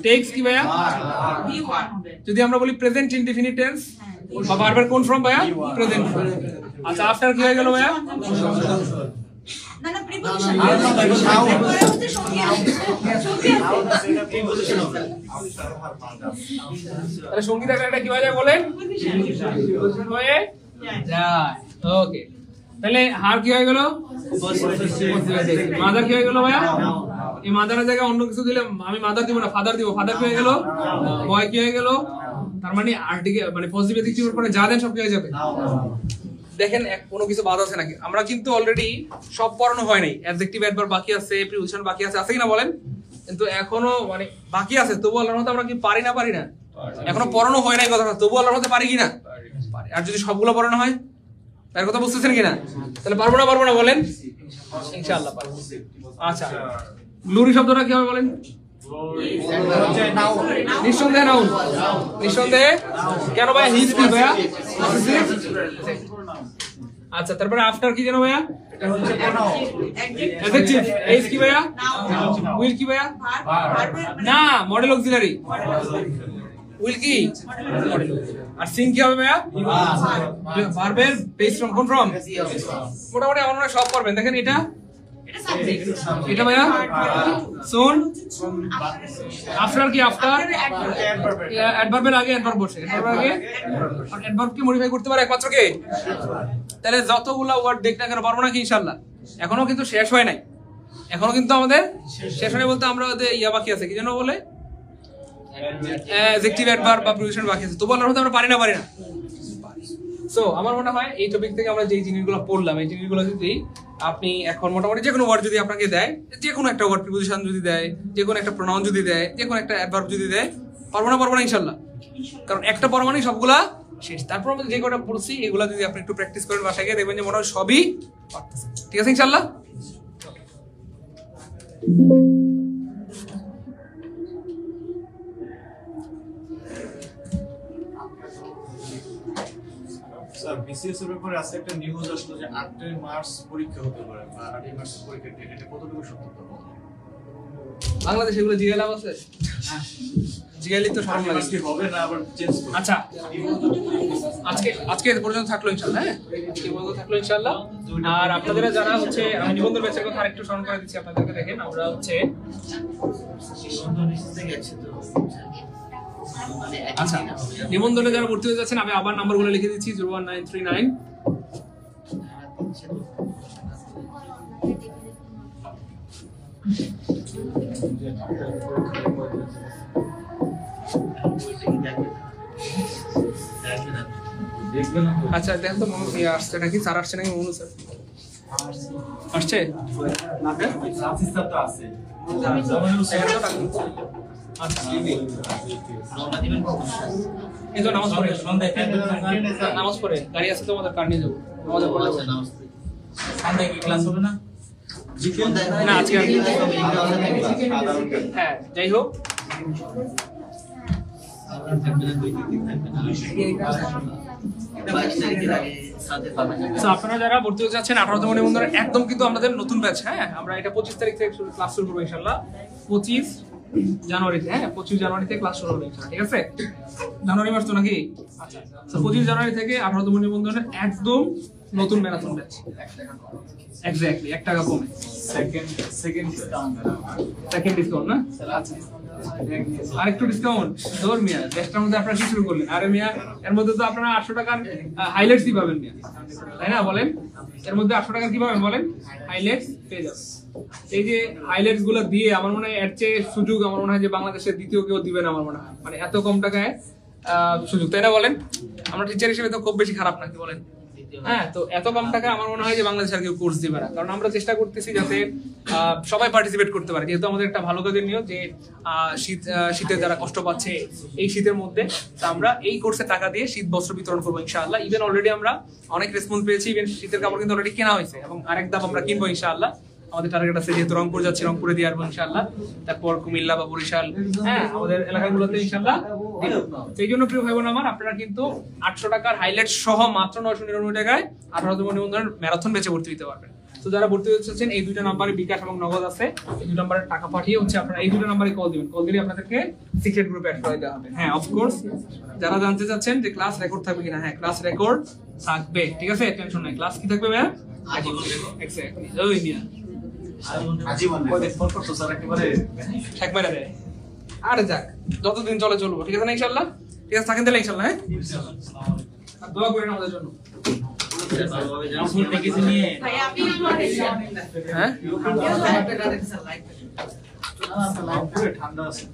টেক্স কি ভাইয়া? B1 হবে। যদি আমরা বলি প্রেজেন্ট ইনডিফিনিট টেন্স বা ভার্বের কোন ফর্ম ভাইয়া? Present form. আচ্ছা, আফটার কি হয়ে গেল ভাইয়া? না প্রিপোজিশন। পরে হচ্ছে সঙ্গী আসবে। তাহলে সঙ্গী থাকলে এটা কি হয়ে যায় বলেন? প্রিপোজিশন হয়ে যায়। ওকে, তাহলে হার কি হয়ে গেল? মাদার কি হয়ে গেল ভাইয়া? এই মাদারের জায়গায় অন্য কিছু দিলে আমি মাদার দিব না, ফাদার দিব। ফাদার কি হয়ে গেল? বয় কি হয়ে গেল? তার মানে আর্টিকেল মানে পজিটিভ অ্যাডজেক্টিভের পরে যা দেন সব কি হয়ে যাবে? দেখেন কোনো কিছু বাদ আছে নাকি? আমরা কিন্তু অলরেডি সব পড়ানো হয় নাই। অ্যাডজেক্টিভ, অ্যাডভার্ব বাকি আছে, প্রিপোজিশন বাকি আছে কি না বলেন? কিন্তু এখনো মানে বাকি আছে। তবু আল্লাহর মতে আমরা কি পারি না? এখনো পড়ানো হয় নাই কথাটা। তবু আল্লাহর মতে পারি কিনা? পারি। আর যদি সবগুলো পড়ানো হয়, তার কথা বুঝতেছেন কিনা? তাহলে পারবো না বলেন? ইনশাআল্লাহ পারবো। আচ্ছা, গ্লোরি শব্দটা কি হবে বলেন? নিঃসন্দেহে নাউন। নিঃসন্দেহে। কেন ভাইয়া? হিজ কি ভাইয়া? আচ্ছা, তারপরে আফটার কি যেন ভাইয়া? অ্যাডজেক্টিভ। এইজ কি ভাইয়া? উইল কি ভাইয়া? না, মডেল অক্সিলারি। উইল কি? আর সিং কি হবে ভাইয়া? ভার্বের বেস ফ্রম কোন ফর্ম? মোটামুটি আপনারা সব করবেন। দেখেন এটা সাবজেক্ট এটা ভাইয়া সুন আফটার কি আফটার অ্যাডভার্বের আগে অ্যাডভার্ব বসে অ্যাডভার্বের আগে অ্যাডভার্ব কি মডিফাই করতে পারে একমাত্র কে? তাহলে যতগুলা ওয়ার্ড দেখ না কেন পারবো নাকি ইনশাআল্লাহ? এখনো কিন্তু শেষ হয় নাই, এখনো কিন্তু আমাদের শেষ হয় বলতে আমরা ওদের ইয়া বাকি আছে, কি যেন বলে অ্যাডজেক্টিভ অ্যাডভার্ব বা প্রিপোজিশন বাকি আছে। তো বলার মধ্যে আমরা পারি না সো আমার মনে হয় এই টপিক থেকে আমরা যে জিনিসগুলো পড়লাম, এই জিনিসগুলো যদি আপনি এখন মোটামুটি যে কোনো ওয়ার্ড যদি আপনাকে দেয়, যে কোনো একটা ওয়ার্ড প্রিপোজিশন যদি দেয়, যে কোনো একটা প্রোনাউন যদি দেয়, যে কোনো একটা অ্যাডভার্ব যদি দেয়, পারবো না ইনশাআল্লাহ। কারণ একটা পড়া মানে সবগুলা শেষ। তারপর আমরা যে কটা পড়ছি এগুলা যদি আপনি একটু প্র্যাকটিস করেন বাসায় গিয়ে, দেখবেন যে মনে হয় সবই পারতেছে। ঠিক আছে ইনশাআল্লাহ? স্যার বিসিএস এর ব্যাপারে আছে একটা নিউজ আসলো যে 8 মার্চ পরীক্ষা হতে পারে বা 8 মার্চ পরীক্ষা ডেট, এটা কতটুকু সত্যতা? বাংলাদেশে এগুলো জিগাইলাম আছে, জিগাইলি তো সব লাগে। কি হবে না আবার চেঞ্জ করবে? আচ্ছা আজকে এ পর্যন্ত থাকলো ইনশাআল্লাহ। হ্যাঁ এই পর্যন্ত থাকলো ইনশাআল্লাহ। আর আপনাদের যারা হচ্ছে আমি নিবন্ধন ব্যাচের কথা আরেকটু স্মরণ করে দিচ্ছি আপনাদেরকে। দেখেন আমরা হচ্ছে আচ্ছা নিবন্ধনে যারা ভর্তি হয়ে যাচ্ছেন আমি আবার নাম্বারগুলো লিখে দিচ্ছি 01939 আচ্ছা দেখেন তো আসছে নাকি, স্যার আসছে নাকি? মনু স্যার আসছে না স্যার তো আছে। এই তো নামাজ পড়ে গাড়ি আছে তো আমাদের কার নিয়ে যাবো সন্ধ্যায় কি ক্লাস হবে না? না আজকে হ্যাঁ যাই হোক আপনারা যারা ভর্তি হতে যাচ্ছেন 18তম নিবন্ধন একদম কিন্তু আমাদের নতুন ব্যাচ। হ্যাঁ আমরা এটা 25 তারিখ থেকে ক্লাস শুরু করবো ইনশাআল্লাহ। 25 জানুয়ারিতে, হ্যাঁ 25 জানুয়ারিতে ক্লাস শুরু হবে ইনশাআল্লাহ। ঠিক আছে জানুয়ারি মাস তো নাকি? আচ্ছা 25 জানুয়ারি থেকে 18তম নিবন্ধনের একদম নতুন ম্যারাথন ব্যাচ। এক্স্যাক্টলি 1 টাকা কমে সেকেন্ড ডিসকাউন্ট না? আচ্ছা আরেকটু ডিসকাউন্ট ধর মিয়া, দেশটার মধ্যে আপনারা কি শুরু করলেন? আরে মিয়া এর মধ্যে তো আপনারা 800 টাকার হাইলাইটস কি পাবেন মিয়া, তাই না? বলেন এর মধ্যে 800 টাকার কি পাবেন বলেন? হাইলাইটস পেয়ে যাবেন। এই যে হাইলাইটস গুলো দিয়ে আমার মনে হয় এর চেয়ে সুযোগ আমার মনে হয় যে বাংলাদেশের দ্বিতীয় কেউ দিবে না আমার মনে হয়, মানে এত কম টাকায় সুযোগ, তাই না? বলেন আমরা টিচার হিসেবে তো খুব বেশি খারাপ নাকি বলেন? হ্যাঁ তো এত কম টাকা আমার মনে হয় যে বাংলাদেশ আর কেউ কোর্স দিবে না, কারণ আমরা চেষ্টা করতেছি যাতে সবাই পার্টিসিপেট করতে পারে, যেহেতু আমাদের একটা ভালো কাজের নিয়ম যে শীতে যারা কষ্ট পাচ্ছে এই শীতের মধ্যে, তা আমরা এই কোর্সে টাকা দিয়ে শীত বস্ত্র বিতরণ করবো ইনশাআল্লাহ। ইভেন অলরেডি আমরা অনেক রেসপন্স পেয়েছি, ইভেন শীতের কাপড় কিন্তু অলরেডি কেনা হয়েছে এবং আরেক ধাপ আমরা কিনবো ইনশাআল্লাহ। আমাদের টার্গেট আছে যেহেতু রংপুর যাচ্ছি, রংপুরে দিয়ে আসবো ইনশাআল্লাহ, তারপর কুমিল্লা বা বরিশাল, হ্যাঁ আমাদের এলাকাগুলোতে ইনশাআল্লাহ। সেই জন্য প্রিয় ভাই বোন আমার, আপনারা কিন্তু 800 টাকার হাইলাইট সহ মাত্র 999 টাকায় 18তম নিবন্ধনের ম্যারাথন বেচে ভর্তি হতে পারবেন। তো যারা ভর্তি হচ্ছেন এই দুইটা নাম্বারে বিকাশ এবং নগদ আছে, এই দুটো নাম্বারে টাকা পাঠিয়ে হচ্ছে আপনারা এই দুটো নাম্বারে কল দিবেন, কল দিলে আপনাদেরকে সিক্রেট গ্রুপে অ্যাড করে দেওয়া হবে। হ্যাঁ অফকোর্স যারা জানতে চাচ্ছেন যে ক্লাস রেকর্ড থাকবে কিনা, হ্যাঁ ক্লাস রেকর্ড থাকবে, ঠিক আছে টেনশন নাই। ক্লাস কি থাকবে ভাইয়া? এক্স্যাক্টলি ওই ইন্ডিয়া আজীবন ফোন করতে স্যার একেবারে ঠেক মেরে দেয়। আরে যাক যতদিন চলে চলবো, ঠিক আছে না ইনশাআল্লাহ? ঠিক আছে থাকেন তাহলে ইনশাআল্লাহ। হ্যাঁ আর দোয়া করেন আমাদের জন্য। ভাই আপনি হ্যাঁ ঠান্ডা আছে।